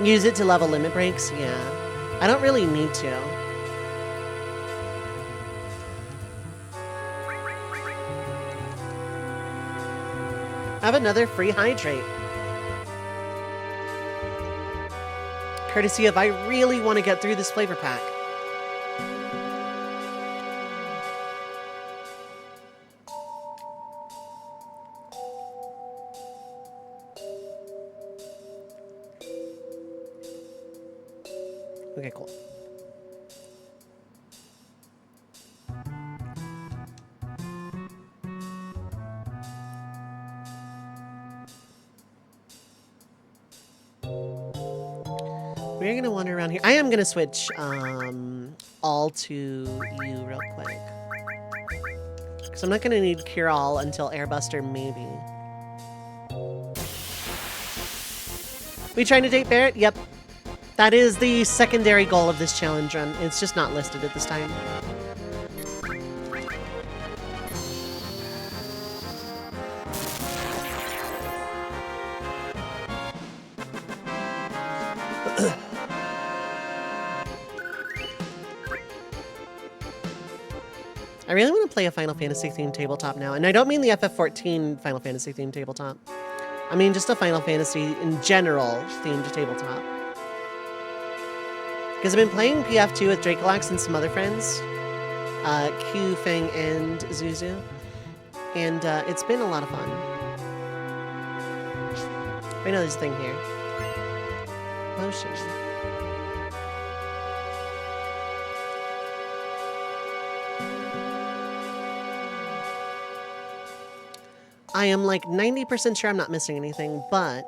Use it to level limit breaks? Yeah. I don't really need to. Have another free hydrate. Courtesy of I really want to get through this flavor pack. Okay, cool. We're going to wander around here. I am going to switch all to you real quick. Because I'm not going to need Cure All until Airbuster, maybe. We trying to date Barret? Yep. That is the secondary goal of this challenge run. It's just not listed at this time. really want to play a Final Fantasy themed tabletop now. And I don't mean the FF14 Final Fantasy themed tabletop. I mean just a Final Fantasy in general themed tabletop. Because I've been playing PF2 with Dracolax and some other friends. Q, Feng, and Zuzu. And it's been a lot of fun. I know there's a thing here. Motion. I am like 90% sure I'm not missing anything, but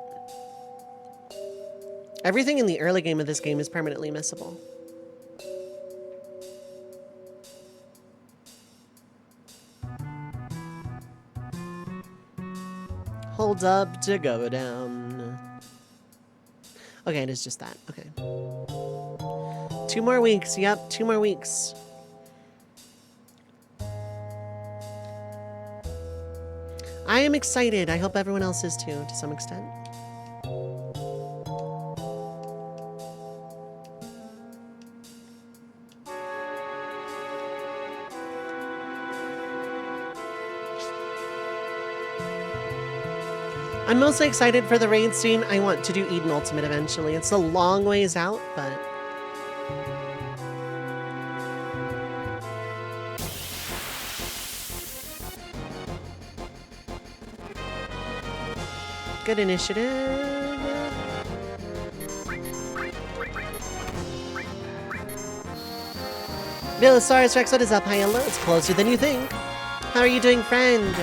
everything in the early game of this game is permanently missable. Hold up to go down. Okay, it is just that. Okay. 2 more weeks. Yep, 2 more weeks. I am excited. I hope everyone else is too, to some extent. I'm mostly excited for the raid scene. I want to do Eden Ultimate eventually. It's a long ways out, but... Good initiative. Villasaurus Rex, what is up? Hi, hello. It's closer than you think. How are you doing, friend?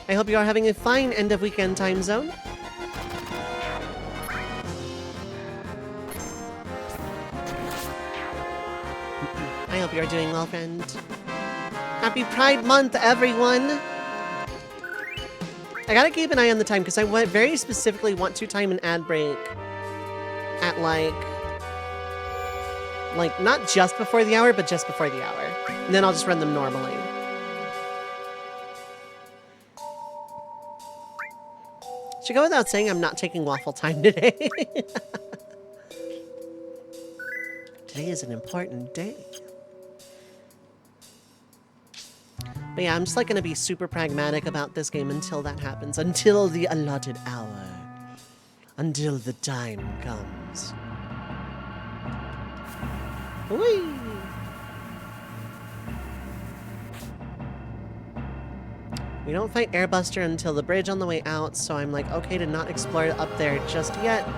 I hope you are having a fine end of weekend time zone. I hope you are doing well, friend. Happy Pride Month, everyone! I gotta keep an eye on the time because I very specifically want to time an ad break at like not just before the hour, but just before the hour. And then I'll just run them normally. Should go without saying I'm not taking waffle time today. Today is an important day. But yeah, I'm just like gonna be super pragmatic about this game until that happens. Until the allotted hour. Until the time comes. Whee! We don't fight Airbuster until the bridge on the way out, so I'm like, okay to not explore up there just yet.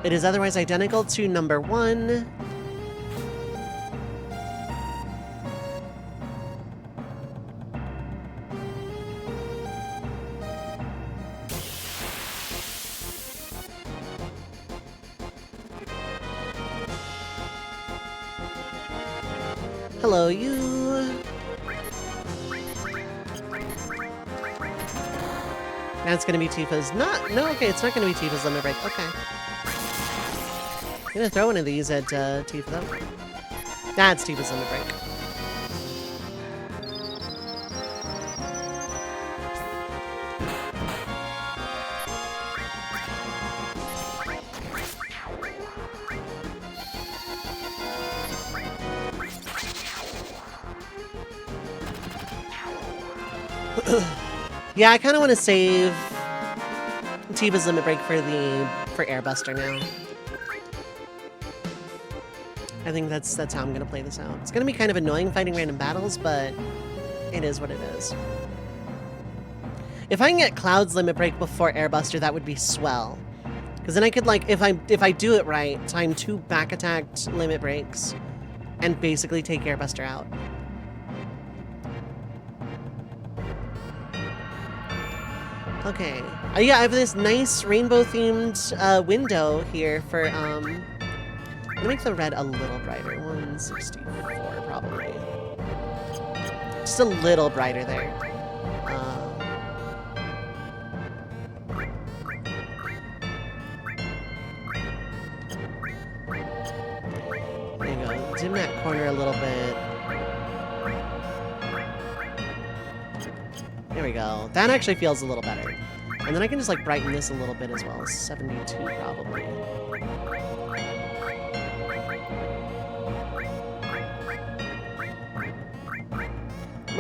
It is otherwise identical to number 1. Hello, you. That's gonna be Tifa's. No, okay, it's not gonna be Tifa's limit break. Okay. I'm gonna throw one of these at Tifa, though. That's Tifa's limit break. Yeah, I kind of want to save Tifa's limit break for Airbuster now. I think that's how I'm gonna play this out. It's gonna be kind of annoying fighting random battles, but it is what it is. If I can get Cloud's limit break before Airbuster, that would be swell. Because then I could, like, if I do it right, time 2 back attacked limit breaks and basically take Airbuster out. Okay. Yeah, I have this nice rainbow-themed window here for, I'm gonna make the red a little brighter. 164, probably. Just a little brighter there. There you go. Dim that corner a little bit. There we go. That actually feels a little better. And then I can just like brighten this a little bit as well. 72 probably.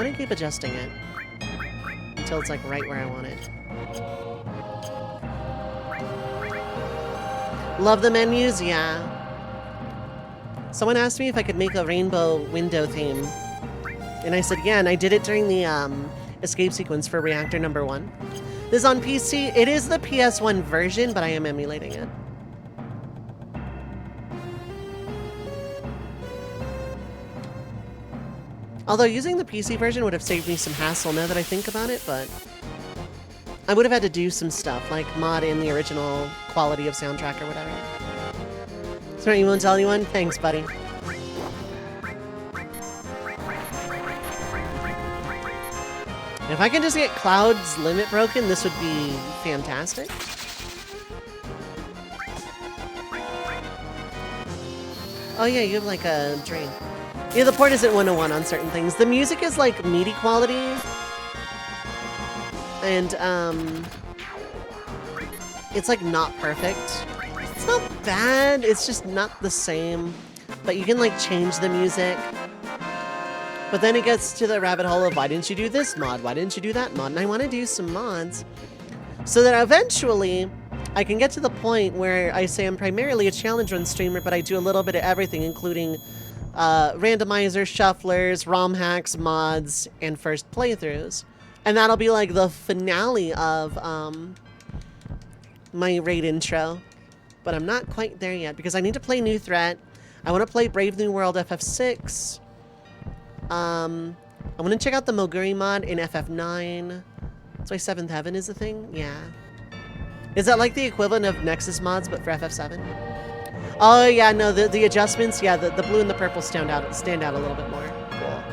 gonna keep adjusting it until it's like right where I want it. Love the menus, yeah. Someone asked me if I could make a rainbow window theme. And I said, yeah, and I did it during the escape sequence for reactor number 1. This is on PC. It is the PS1 version, but I am emulating it. Although using the PC version would have saved me some hassle now that I think about it, but I would have had to do some stuff, like mod in the original quality of soundtrack or whatever. Sorry, you won't tell anyone? Thanks, buddy. If I can just get Cloud's limit broken, this would be fantastic. Oh yeah, you have like a drink. Yeah, the port isn't 101 on certain things. The music is like MIDI quality. And, it's like not perfect. It's not bad, it's just not the same. But you can like change the music. But then it gets to the rabbit hole of why didn't you do this mod? Why didn't you do that mod? And I want to do some mods so that eventually I can get to the point where I say I'm primarily a challenge run streamer, but I do a little bit of everything, including randomizers, shufflers, ROM hacks, mods, and first playthroughs. And that'll be like the finale of my raid intro. But I'm not quite there yet because I need to play New Threat. I want to play Brave New World FF6. I want to check out the Moguri mod in FF9. That's why 7th Heaven is a thing? Yeah. Is that like the equivalent of Nexus mods, but for FF7? Oh, yeah, no, the adjustments, yeah, the blue and the purple stand out a little bit more. Cool.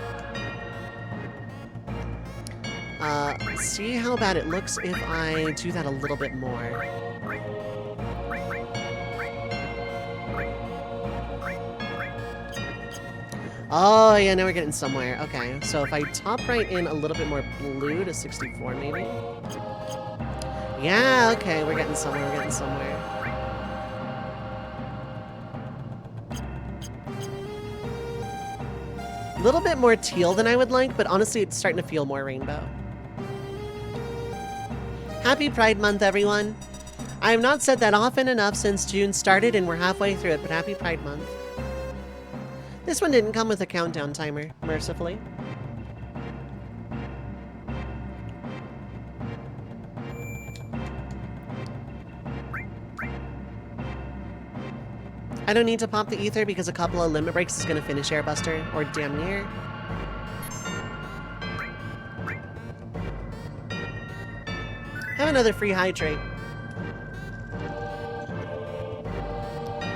See how bad it looks if I do that a little bit more. Oh, yeah, now we're getting somewhere. Okay, so if I top right in a little bit more blue to 64, maybe? Yeah, okay, we're getting somewhere, A little bit more teal than I would like, but honestly, it's starting to feel more rainbow. Happy Pride Month, everyone. I have not said that often enough since June started, and we're halfway through it, but happy Pride Month. This one didn't come with a countdown timer, mercifully. I don't need to pop the ether because a couple of limit breaks is going to finish Airbuster, or damn near. Have another free hydrate.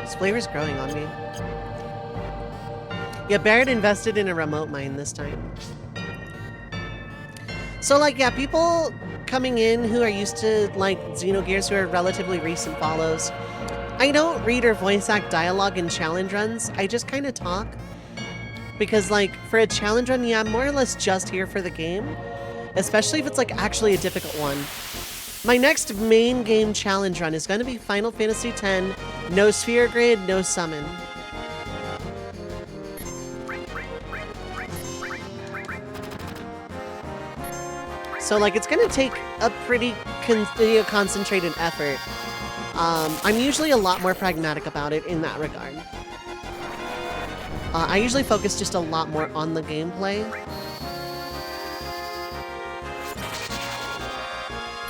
This flavor's growing on me. Yeah, Barret invested in a remote mine this time. So, like, yeah, people coming in who are used to, like, Xenogears who are relatively recent follows. I don't read or voice act dialogue in challenge runs. I just kind of talk. Because, like, for a challenge run, yeah, I'm more or less just here for the game. Especially if it's, like, actually a difficult one. My next main game challenge run is going to be Final Fantasy X. No Sphere Grid, no Summon. So, like, it's going to take a pretty concentrated effort. I'm usually a lot more pragmatic about it in that regard. I usually focus just a lot more on the gameplay.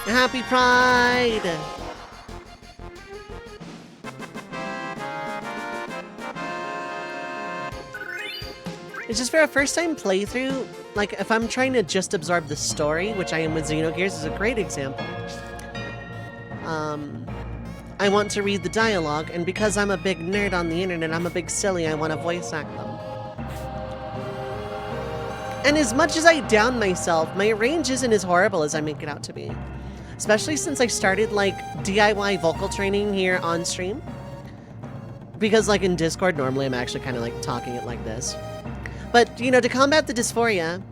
Happy Pride! It's just for a first-time playthrough, like, if I'm trying to just absorb the story, which I am with Xenogears, is a great example. I want to read the dialogue, and because I'm a big nerd on the internet, I'm a big silly, I want to voice act them. And as much as I down myself, my range isn't as horrible as I make it out to be. Especially since I started, like, DIY vocal training here on stream. Because, like, in Discord, normally I'm actually kind of, like, talking it like this. But, you know, to combat the dysphoria...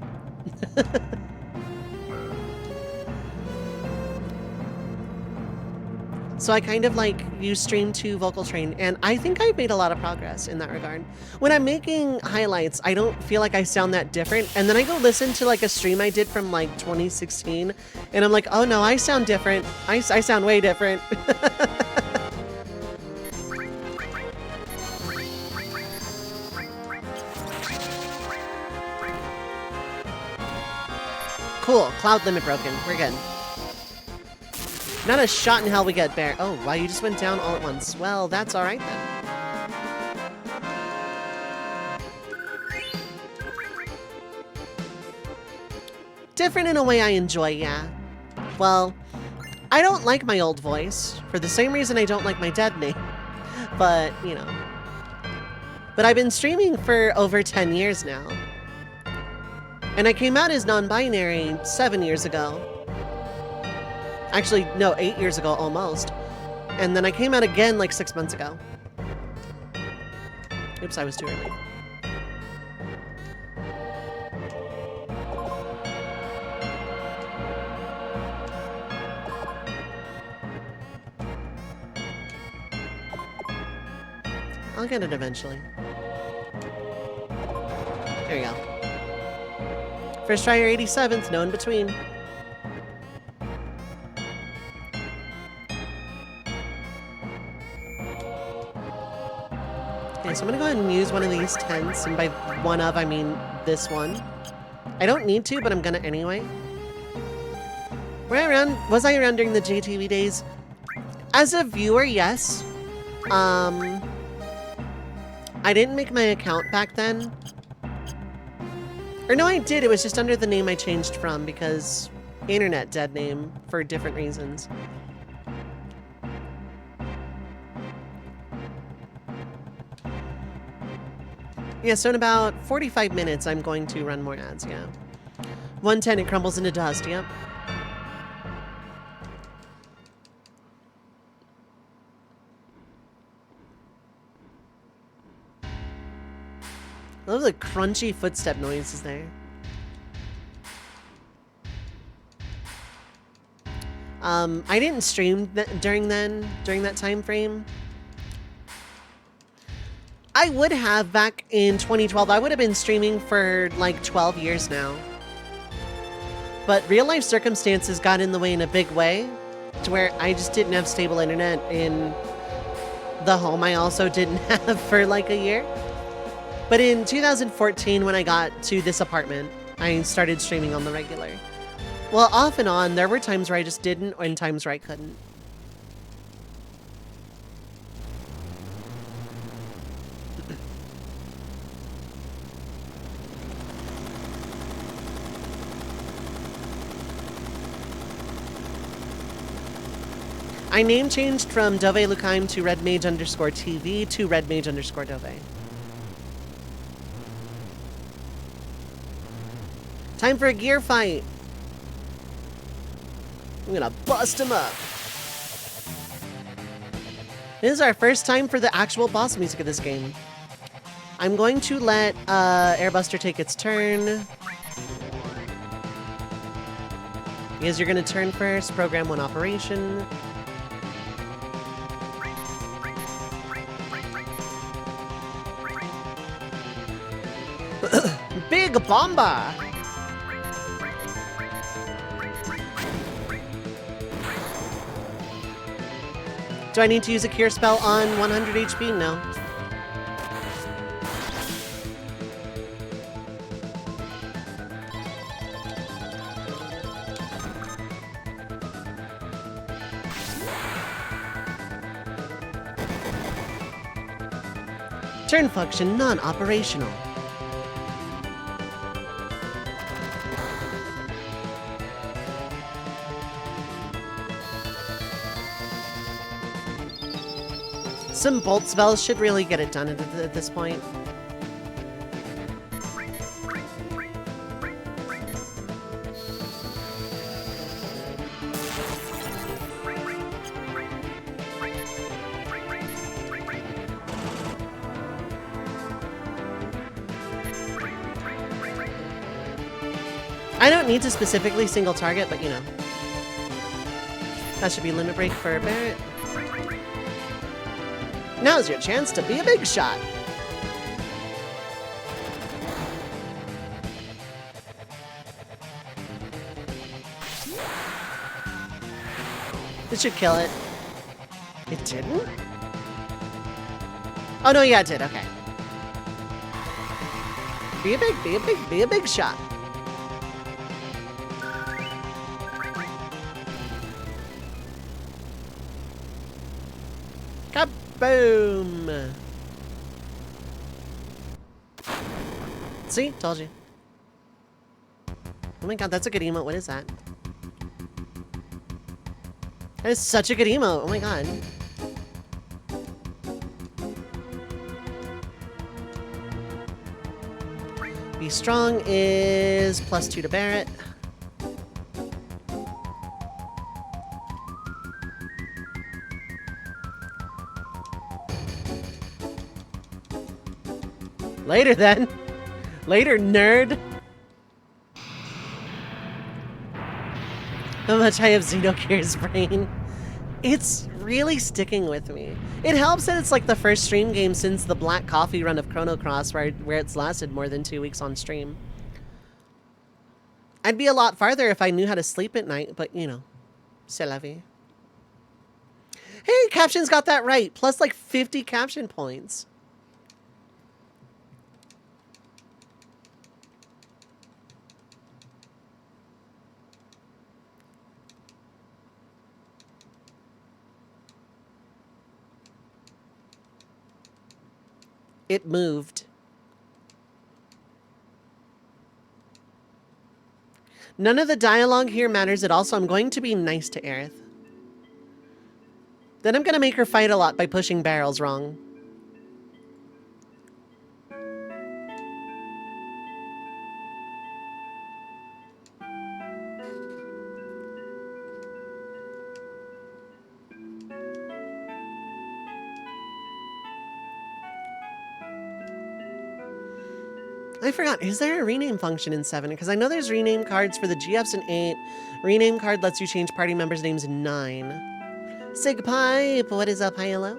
So I kind of like use Stream to vocal train, and I think I've made a lot of progress in that regard. When I'm making highlights, I don't feel like I sound that different, and then I go listen to like a stream I did from like 2016, and I'm like, oh no, I sound different. I sound way different. Cool, cloud limit broken. We're good. Not a shot in hell we get, Bear. Oh, wow, you just went down all at once. Well, that's all right then. Different in a way I enjoy, yeah. Well, I don't like my old voice for the same reason I don't like my dead name. But, you know. But I've been streaming for over 10 years now. And I came out as non-binary 7 years ago. Actually, no, 8 years ago almost. And then I came out again like 6 months ago. Oops, I was too early. I'll get it eventually. There you go. First try your 87th, no in between. Okay, so I'm gonna go ahead and use one of these tents, and by one of, I mean this one. I don't need to, but I'm gonna anyway. Was I around during the JTV days? As a viewer, yes. I didn't make my account back then. Or no, I did. It was just under the name I changed from because internet dead name for different reasons. Yeah, so in about 45 minutes, I'm going to run more ads, yeah. 110, it crumbles into dust, yep. I love the crunchy footstep noises there. I didn't stream during that time frame. I would have back in 2012. I would have been streaming for like 12 years now. But real life circumstances got in the way in a big way to where I just didn't have stable internet in the home I also didn't have for like a year. But in 2014, when I got to this apartment, I started streaming on the regular. Well, off and on, there were times where I just didn't and times where I couldn't. I name changed from Dove Lukaim to redmage_TV to redmage_Dove. Time for a gear fight. I'm gonna bust him up. This is our first time for the actual boss music of this game. I'm going to let Airbuster take its turn. Because you're gonna turn first, program one operation. Big Bomba! Do I need to use a cure spell on 100 HP? No. Turn function non-operational. Some bolt spells should really get it done at this point. I don't need to specifically single target, but you know. That should be limit break for Barret. Now's your chance to be a big shot. This should kill it. It didn't? Oh no, yeah, it did. Okay. Be a big shot. Kaboom! See? Told you. Oh my god, that's a good emote. What is that? That is such a good emote. Oh my god. Be strong is +2 to Barret. Later then. Later, nerd. How much I have Xenogears brain. It's really sticking with me. It helps that it's like the first stream game since the Black Coffee run of Chrono Cross where it's lasted more than 2 weeks on stream. I'd be a lot farther if I knew how to sleep at night, but you know, c'est la vie. Hey, Caption's got that right. Plus like 50 caption points. It moved. None of the dialogue here matters at all, so I'm going to be nice to Aerith. Then I'm going to make her fight a lot by pushing barrels wrong. I forgot, is there a rename function in 7? Because I know there's rename cards for the GFs in 8. Rename card lets you change party members' names in 9. Sig Pipe, what is up? Hi, hello.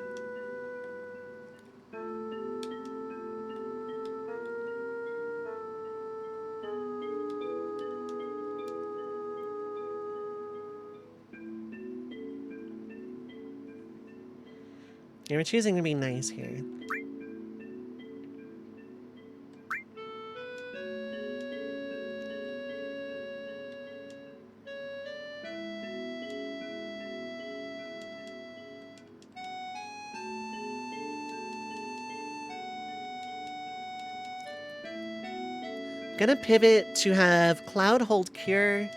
Yeah, we're choosing to be nice here. Gonna pivot to have Cloud hold Cure.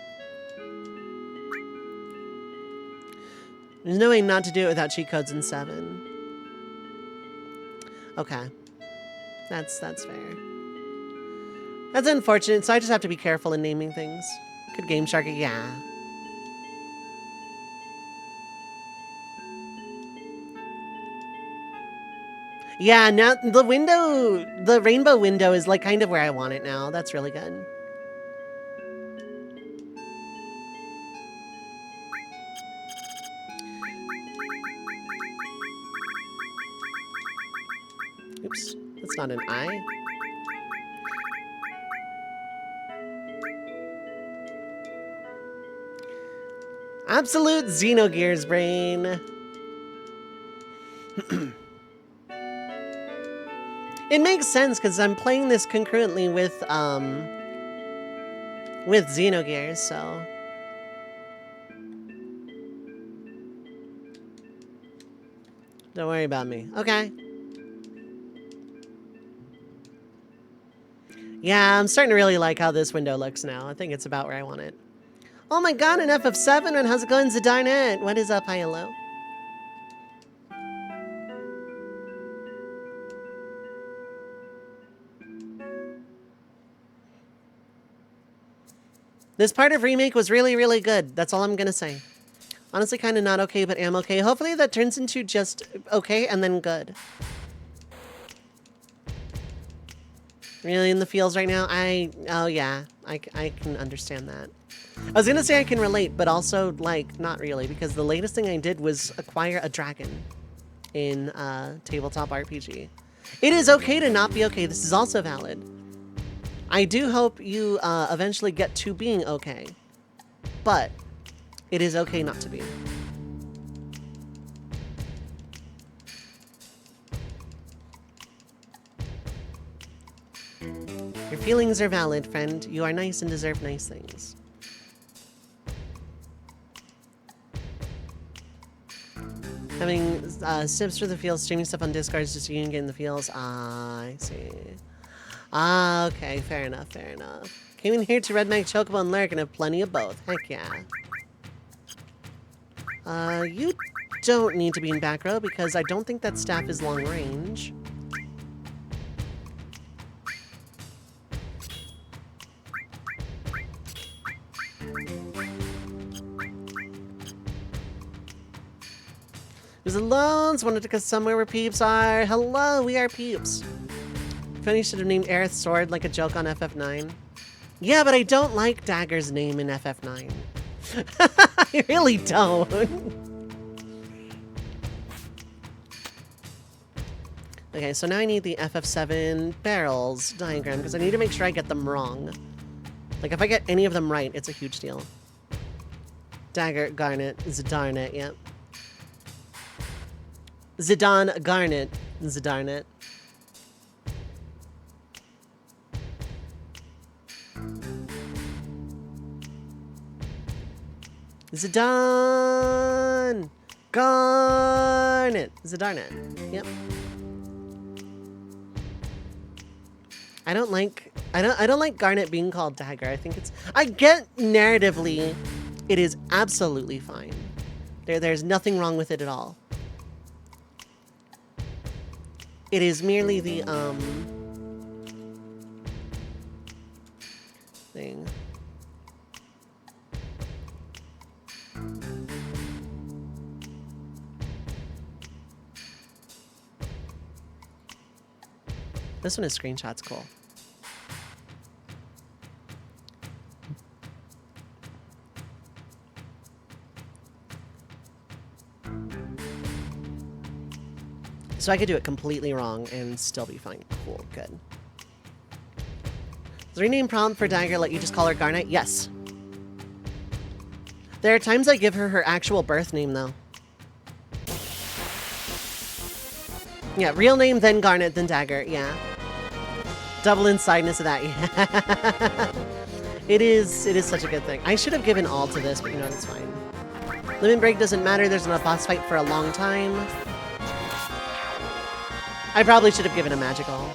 There's no way not to do it without cheat codes in 7. Okay. That's fair. That's unfortunate, so I just have to be careful in naming things. Could Game Shark it? Yeah. Yeah, now the window, the rainbow window is like kind of where I want it now. That's really good. Oops, that's not an I. Absolute Xenogears brain. It makes sense because I'm playing this concurrently with Xenogears, so. Don't worry about me. Okay. Yeah, I'm starting to really like how this window looks now. I think it's about where I want it. Oh my god, an FF7, and how's it going, Zedinet? What is up? Hi, hello. This part of Remake was really, really good. That's all I'm gonna say. Honestly, kind of not okay, but am okay. Hopefully that turns into just okay and then good. Really in the feels right now? Oh yeah, I can understand that. I was gonna say I can relate, but also, like, not really, because the latest thing I did was acquire a dragon in tabletop RPG. It is okay to not be okay. This is also valid. I do hope you eventually get to being okay, but it is okay not to be. Your feelings are valid, friend. You are nice and deserve nice things. Having sips through the fields, streaming stuff on Discord just so you can get in the fields. Ah, I see. Ah, okay, fair enough, fair enough. Came in here to Red Mag, Chocobo, and Lurk and have plenty of both. Heck yeah. You don't need to be in back row because I don't think that staff is long range. Who's alone? Wanted to go somewhere where peeps are. Hello, we are peeps. Funny, should have named Aerith's sword like a joke on FF9. Yeah, but I don't like Dagger's name in FF9. I really don't. Okay, so now I need the FF7 barrels diagram because I need to make sure I get them wrong. Like, if I get any of them right, it's a huge deal. Dagger, Garnet, Zidane, yep. Zidane, Garnet, Zidarnet. Zidane! Garnet! Zidarnet. Yep. I don't like Garnet being called Dagger. I think I get narratively it is absolutely fine. There's nothing wrong with it at all. It is merely the thing. This one is screenshots cool. So I could do it completely wrong and still be fine. Cool, good. Does the rename prompt for Dagger let you just call her Garnet? Yes. There are times I give her her actual birth name, though. Yeah, real name, then Garnet, then Dagger, yeah. Double insideness of that, yeah. It is such a good thing. I should have given all to this, but you know, that's fine. Limit break doesn't matter, there's not a boss fight for a long time. I probably should have given a magical.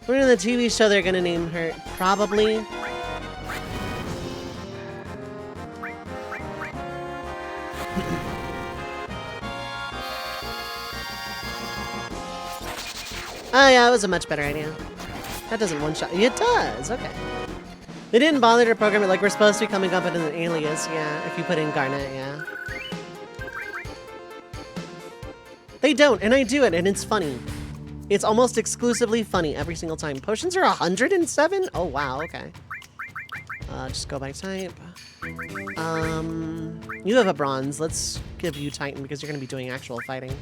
We're in the TV show they're gonna name her, probably. Oh yeah, it was a much better idea. That doesn't one-shot. It does, okay. They didn't bother to program it like we're supposed to be coming up with an alias, yeah, if you put in Garnet, yeah. They don't, and I do it, and it's funny. It's almost exclusively funny every single time. Potions are 107? Oh, wow, okay. Just go by type. You have a bronze. Let's give you Titan because you're going to be doing actual fighting.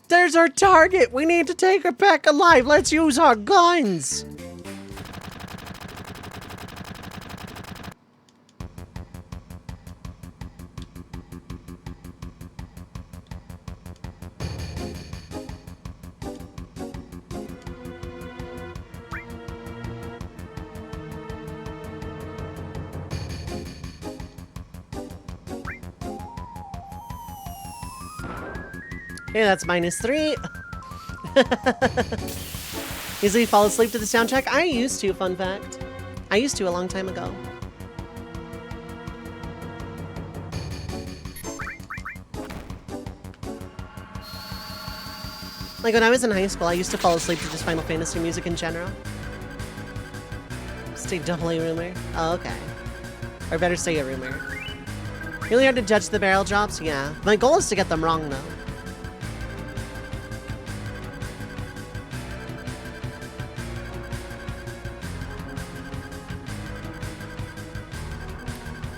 There's our target! We need to take her back alive! Let's use our guns! Okay, that's -3. Easily fall asleep to the soundtrack? I used to, fun fact. I used to a long time ago. Like when I was in high school, I used to fall asleep to just Final Fantasy music in general. Stay double A rumor. Oh, okay. Or better say a rumor. Really hard to judge the barrel drops? Yeah. My goal is to get them wrong, though.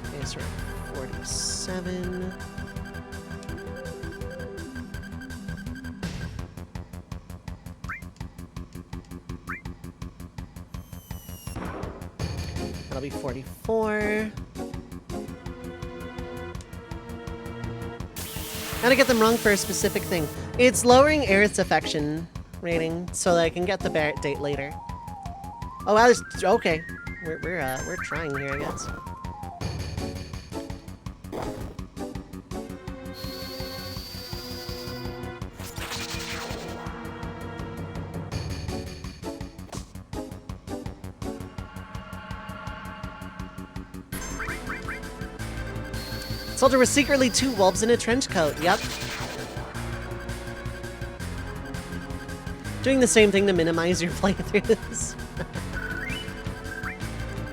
Okay, so we're at 47. That'll be 44. Gotta get them wrong for a specific thing. It's lowering Aerith's affection rating so that I can get the Barret date later. Oh, wow, okay. We're trying here, I guess. Soldier was secretly 2 wolves in a trench coat. Yep. Doing the same thing to minimize your playthroughs.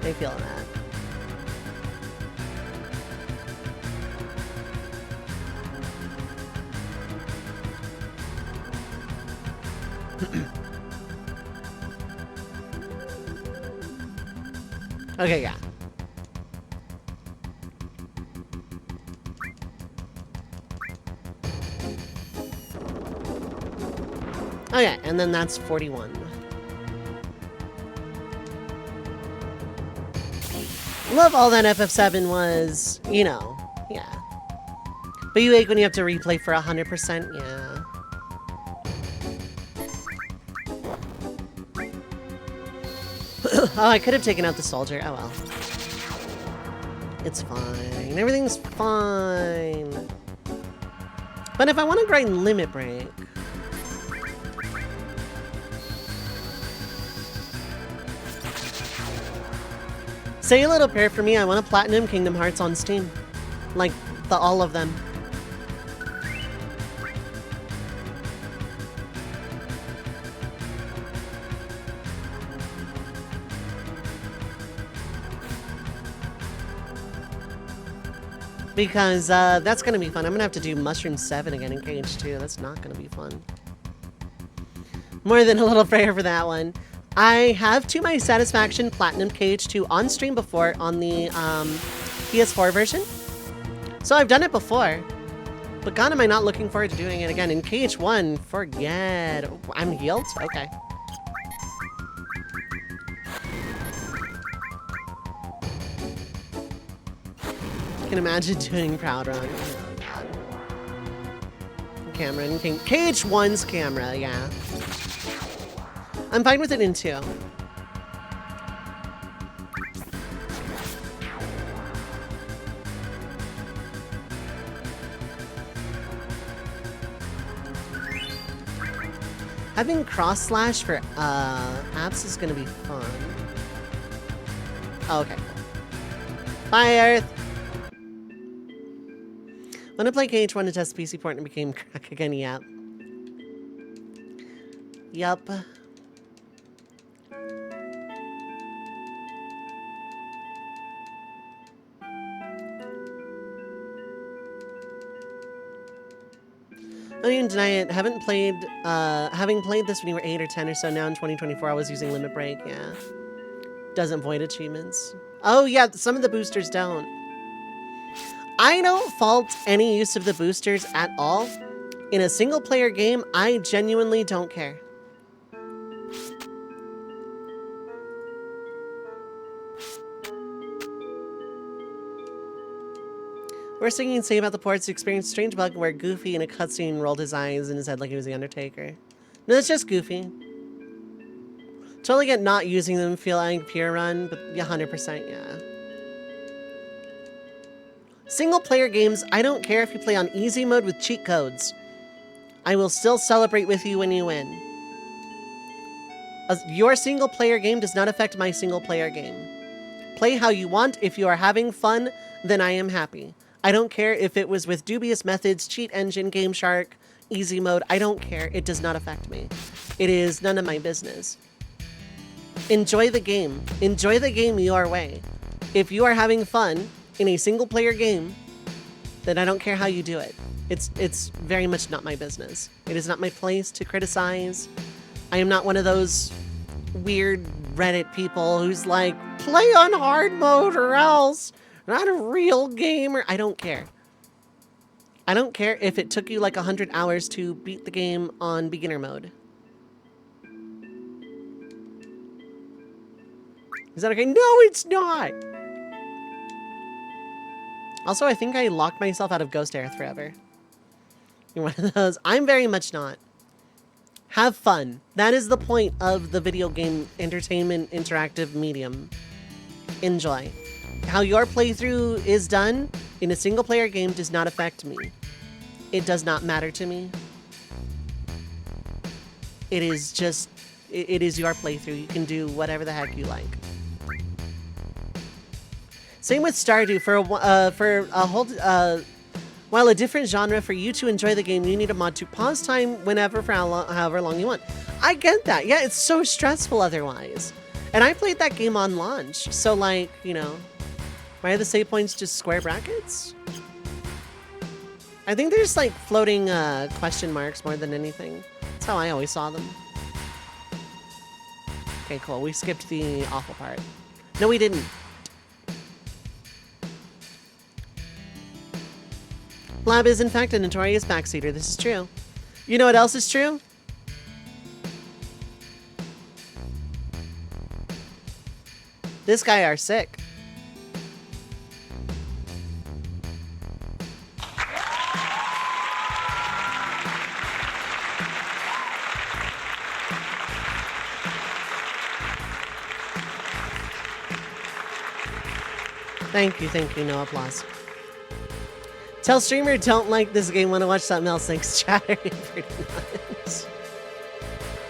I feel that. Okay, yeah. Okay, and then that's 41. Love all that FF7 was, you know, yeah. But you ache when you have to replay for 100%, yeah. Oh, I could have taken out the soldier. Oh well. It's fine. Everything's fine. But if I want to grind Limit Break... Say a little prayer for me. I want to platinum Kingdom Hearts on Steam. Like, all of them. Because that's going to be fun. I'm going to have to do Mushroom 7 again in Cage 2. That's not going to be fun. More than a little prayer for that one. I have, to my satisfaction, platinum Cage 2 on stream before on the PS4 version. So I've done it before. But God, am I not looking forward to doing it again. In Cage 1, forget. I'm healed? Okay. I can imagine doing Proud Run. Oh, God. Cameron, Cage 1's camera, yeah. I'm fine with it in 2. Having cross slash for apps is gonna be fun. Oh, okay. Bye, Earth. When I played KH1 to test PC port and became crack again, yep. Yup. I don't even deny it. Having played this when you were 8 or 10 or so, now in 2024 I was using Limit Break, yeah. Doesn't void achievements. Oh yeah, some of the boosters don't. I don't fault any use of the boosters at all. In a single player game, I genuinely don't care. Worst thing you can say about the ports, you experienced a strange bug where Goofy in a cutscene rolled his eyes in his head like he was the Undertaker. No, it's just Goofy. Totally get not using them feel like pure run, but 100%, yeah. Single player games, I don't care if you play on easy mode with cheat codes. I will still celebrate with you when you win. Your single player game does not affect my single player game. Play how you want. If you are having fun, then I am happy. I don't care if it was with dubious methods, cheat engine, Game Shark, easy mode. I don't care. It does not affect me. It is none of my business. Enjoy the game. Enjoy the game your way. If you are having fun in a single player game, then I don't care how you do it. It's very much not my business. It is not my place to criticize. I am not one of those weird Reddit people who's like, play on hard mode or else. Not a real gamer. I don't care. I don't care if it took you like 100 hours to beat the game on beginner mode. Is that okay? No, it's not. Also, I think I locked myself out of Ghost Earth forever. You're one of those. I'm very much not. Have fun. That is the point of the video game entertainment interactive medium. Enjoy. How your playthrough is done in a single player game does not affect me. It does not matter to me. It is just, it is your playthrough. You can do whatever the heck you like. Same with Stardew. While a different genre, for you to enjoy the game, you need a mod to pause time whenever for however long you want. I get that. Yeah, it's so stressful otherwise. And I played that game on launch. So like, you know, why are the save points just square brackets? I think they're just like floating question marks more than anything. That's how I always saw them. Okay, cool. We skipped the awful part. No, we didn't. Blab is in fact a notorious backseater. This is true. You know what else is true? This guy are sick. Thank you, no applause. Tell streamer don't like this game, want to watch something else. Thanks, chattering pretty much.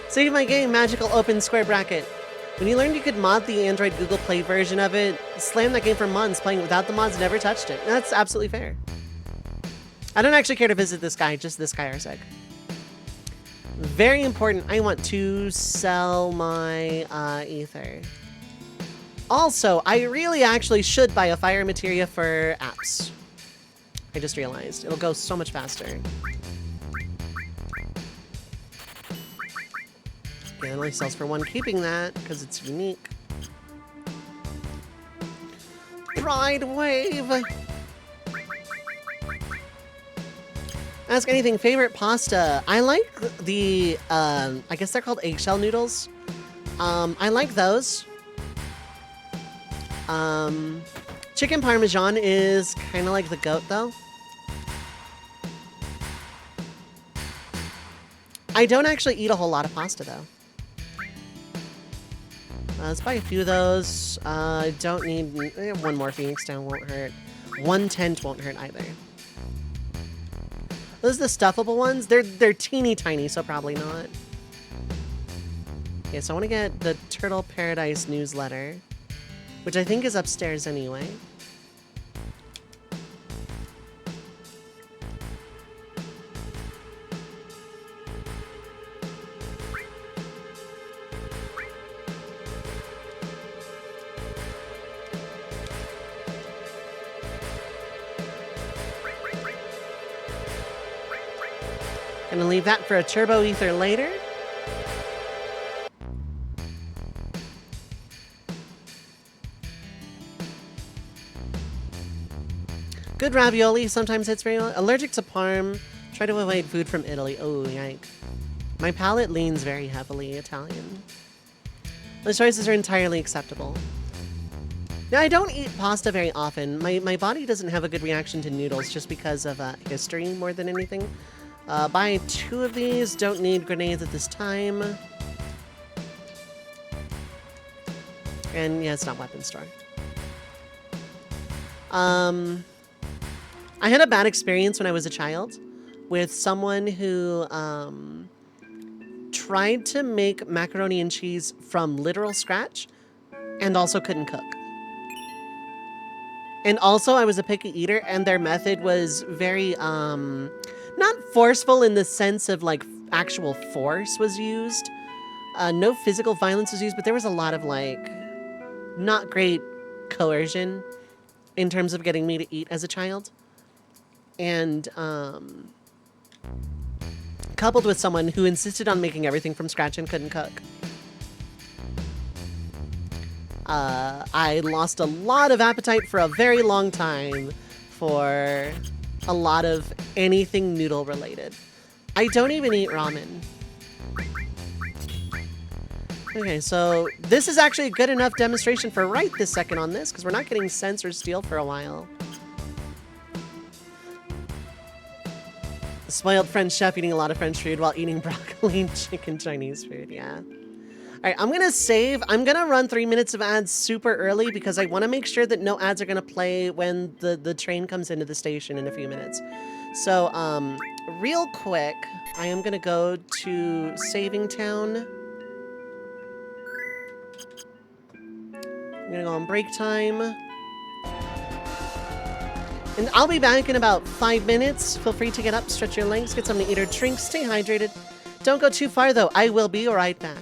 Save my game, magical open square bracket. When you learned you could mod the Android Google Play version of it, slam that game for months, playing it without the mods, never touched it. That's absolutely fair. I don't actually care to visit this guy, just this guy are sick. Very important, I want to sell my ether. Also, I really actually should buy a fire materia for apps. I just realized. It'll go so much faster. Okay, it only sells for one. Keeping that, because it's unique. Pride Wave! Ask anything. Favorite pasta? I like the, I guess they're called eggshell noodles. I like those. Chicken Parmesan is kind of like the goat, though. I don't actually eat a whole lot of pasta, though. Let's buy a few of those. I don't need... one more Phoenix Down won't hurt. 1 tent won't hurt either. Those are the stuffable ones. They're teeny tiny, so probably not. Okay, so I want to get the Turtle Paradise newsletter, which I think is upstairs anyway. Gonna leave that for a turbo ether later. Good ravioli sometimes hits very well. Allergic to parm. Try to avoid food from Italy. Oh, yike. My palate leans very heavily Italian. Those choices are entirely acceptable. Now, I don't eat pasta very often. My body doesn't have a good reaction to noodles just because of history more than anything. Buy 2 of these. Don't need grenades at this time. And yeah, it's not weapon store. I had a bad experience when I was a child with someone who tried to make macaroni and cheese from literal scratch and also couldn't cook. And also I was a picky eater and their method was very Not forceful in the sense of like actual force was used. No physical violence was used, but there was a lot of like not great coercion in terms of getting me to eat as a child. And coupled with someone who insisted on making everything from scratch and couldn't cook. I lost a lot of appetite for a very long time for a lot of anything noodle related. I don't even eat ramen. Okay, so this is actually a good enough demonstration for right this second on this, because we're not getting sense or steel for a while. Spoiled French chef eating a lot of French food while eating broccoli and chicken Chinese food, yeah. All right, I'm gonna save. I'm gonna run 3 minutes of ads super early because I wanna make sure that no ads are gonna play when the train comes into the station in a few minutes. So, real quick, I am gonna go to Saving Town. I'm gonna go on break time. And I'll be back in about 5 minutes. Feel free to get up, stretch your legs, get something to eat or drink, stay hydrated. Don't go too far though, I will be right back.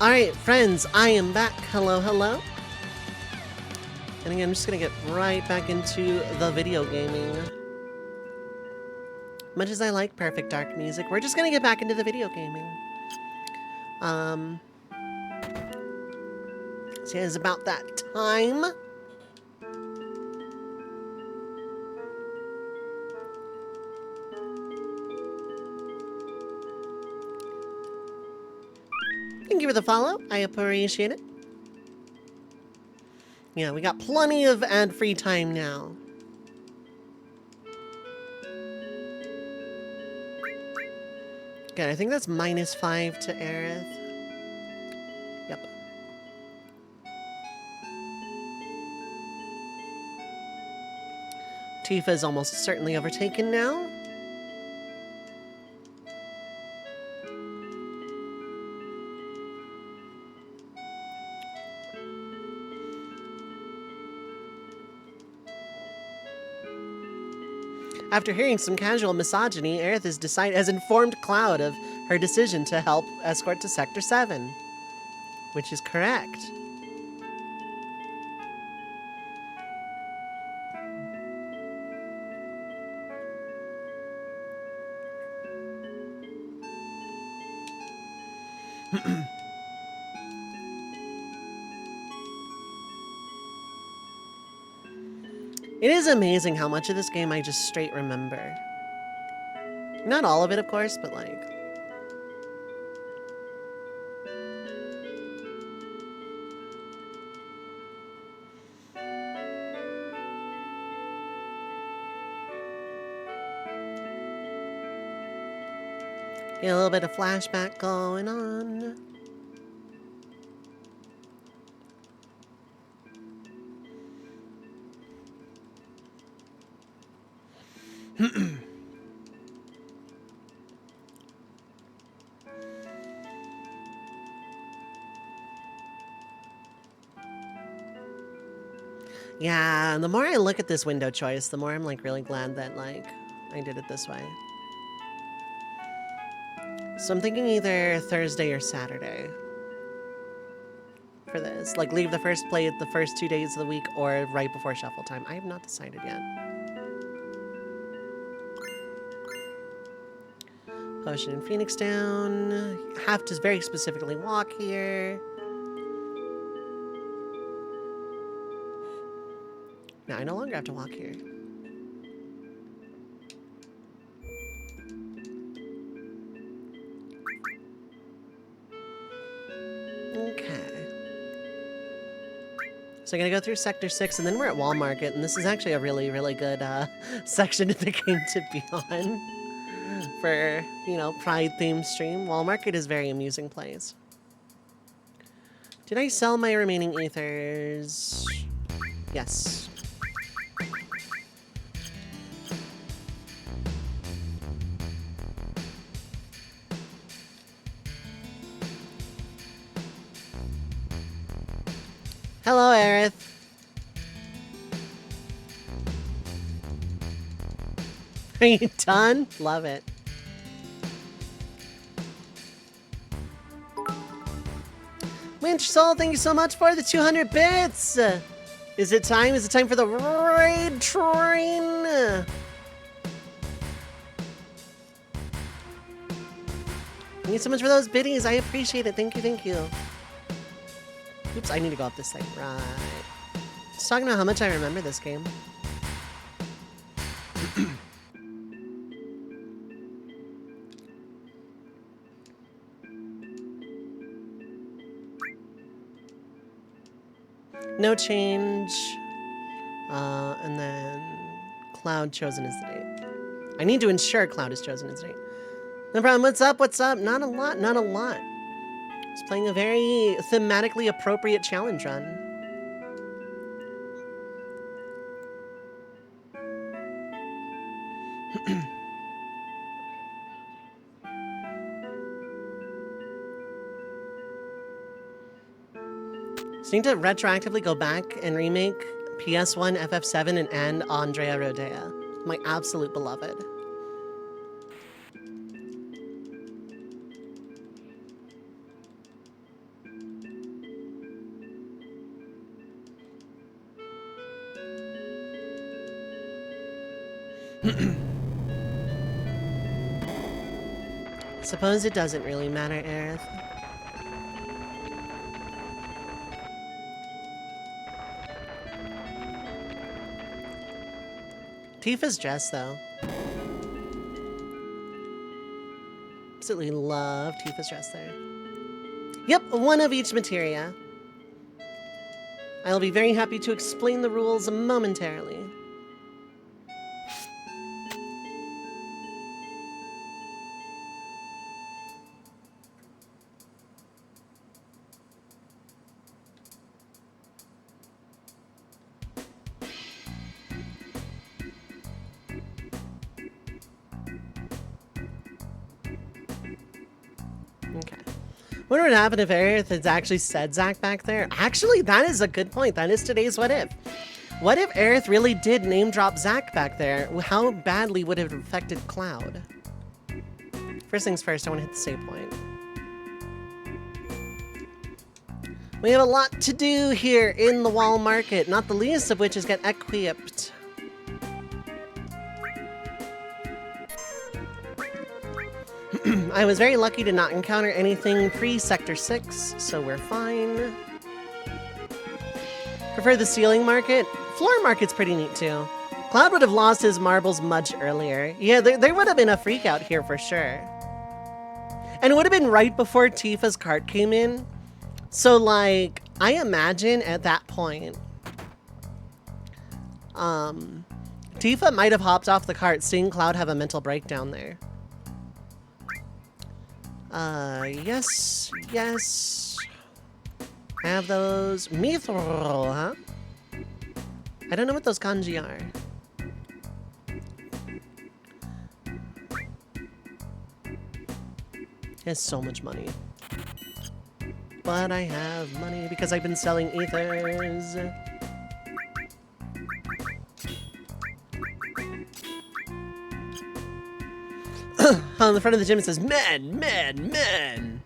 Alright, friends, I am back. Hello, hello. And again, I'm just gonna get right back into the video gaming. Much as I like perfect dark music, we're just gonna get back into the video gaming. So yeah, it's about that time. Thank you for the follow. I appreciate it. Yeah, we got plenty of ad-free time now. Good, I think that's -5 to Aerith. Yep. Tifa is almost certainly overtaken now. After hearing some casual misogyny, Aerith has informed Cloud of her decision to help escort to Sector 7. Which is correct. It is amazing how much of this game I just straight remember. Not all of it, of course, but like... Get a little bit of flashback going on. Yeah, the more I look at this window choice, the more I'm like really glad that like I did it this way. So I'm thinking either Thursday or Saturday for this. Like leave the first play the first 2 days of the week or right before shuffle time. I have not decided yet. Potion in Phoenix Down. Have to very specifically walk here. Now I no longer have to walk here. Okay. So I'm gonna go through Sector 6 and then we're at Wall Market, and this is actually a really, really good section of the game to be on. For, you know, Pride-themed stream. Wall Market is a very amusing place. Did I sell my remaining ethers? Yes. Hello, Aerith. Are you done? Love it. Winter Soul, thank you so much for the 200 bits! Is it time? Is it time for the raid train? Thank you so much for those biddies. I appreciate it. Thank you, thank you. Oops, I need to go up this thing. Right. Just talking about how much I remember this game. No change. And then Cloud chosen as the date. I need to ensure Cloud is chosen as the date. No problem. What's up? What's up? Not a lot. Not a lot. Just playing a very thematically appropriate challenge run. So you need to retroactively go back and remake PS1, FF7, and Andrea Rodea. My absolute beloved. Suppose it doesn't really matter, Aerith. Tifa's dress, though. Absolutely love Tifa's dress there. Yep, one of each materia. I'll be very happy to explain the rules momentarily. Okay. What would happen if Aerith had actually said Zack back there? Actually, that is a good point. That is today's what if. What if Aerith really did name drop Zack back there? How badly would it have affected Cloud? First things first, I want to hit the save point. We have a lot to do here in the wall market, not the least of which is get equipped. I was very lucky to not encounter anything pre-Sector 6, so we're fine. Prefer the ceiling market? Floor market's pretty neat too. Cloud would have lost his marbles much earlier. Yeah, there would have been a freak out here for sure. And it would have been right before Tifa's cart came in. So like, I imagine at that point, Tifa might have hopped off the cart seeing Cloud have a mental breakdown there. Yes, yes. Have those mithril, huh? I don't know what those kanji are. He has so much money. But I have money because I've been selling ethers. On the front of the gym it says, men, men, men.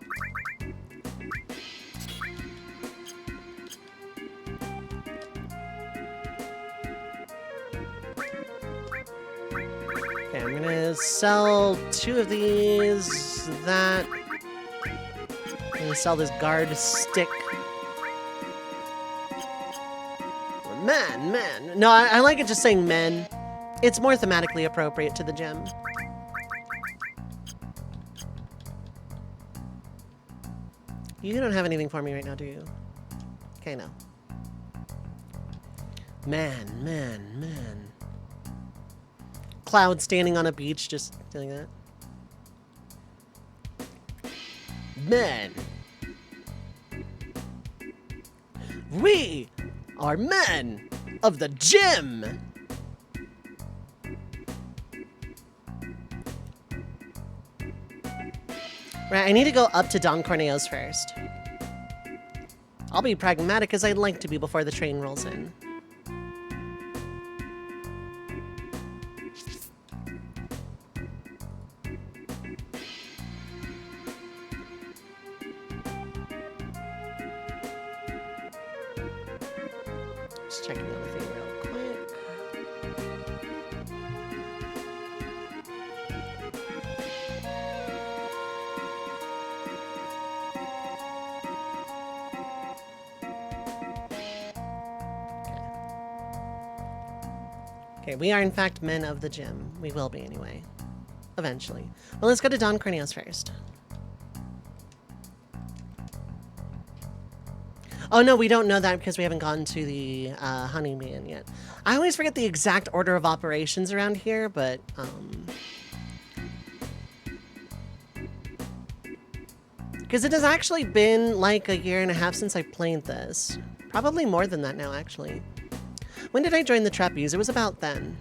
Okay, I'm gonna sell 2 of these. That. I'm gonna sell this guard stick. Men, men. No, I like it just saying men. It's more thematically appropriate to the gym. You don't have anything for me right now, do you? Okay, no. Man, man, man. Cloud standing on a beach, just doing that. Men. We are men of the gym. Right, I need to go up to Don Corneo's first. I'll be pragmatic as I'd like to be before the train rolls in. Just checking on the thing real quick. Okay, we are in fact men of the gym. We will be anyway. Eventually. Well, let's go to Don Corneo's first. Oh no, we don't know that because we haven't gone to the Honeyman yet. I always forget the exact order of operations around here, but because it has actually been like a year and a half since I played this. Probably more than that now, actually. When did I join the trapeze? It was about then.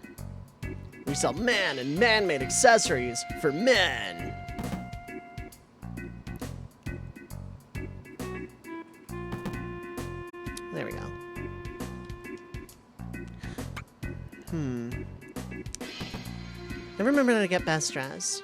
We sell man and man-made accessories for men. There we go. I remember how to get best dress.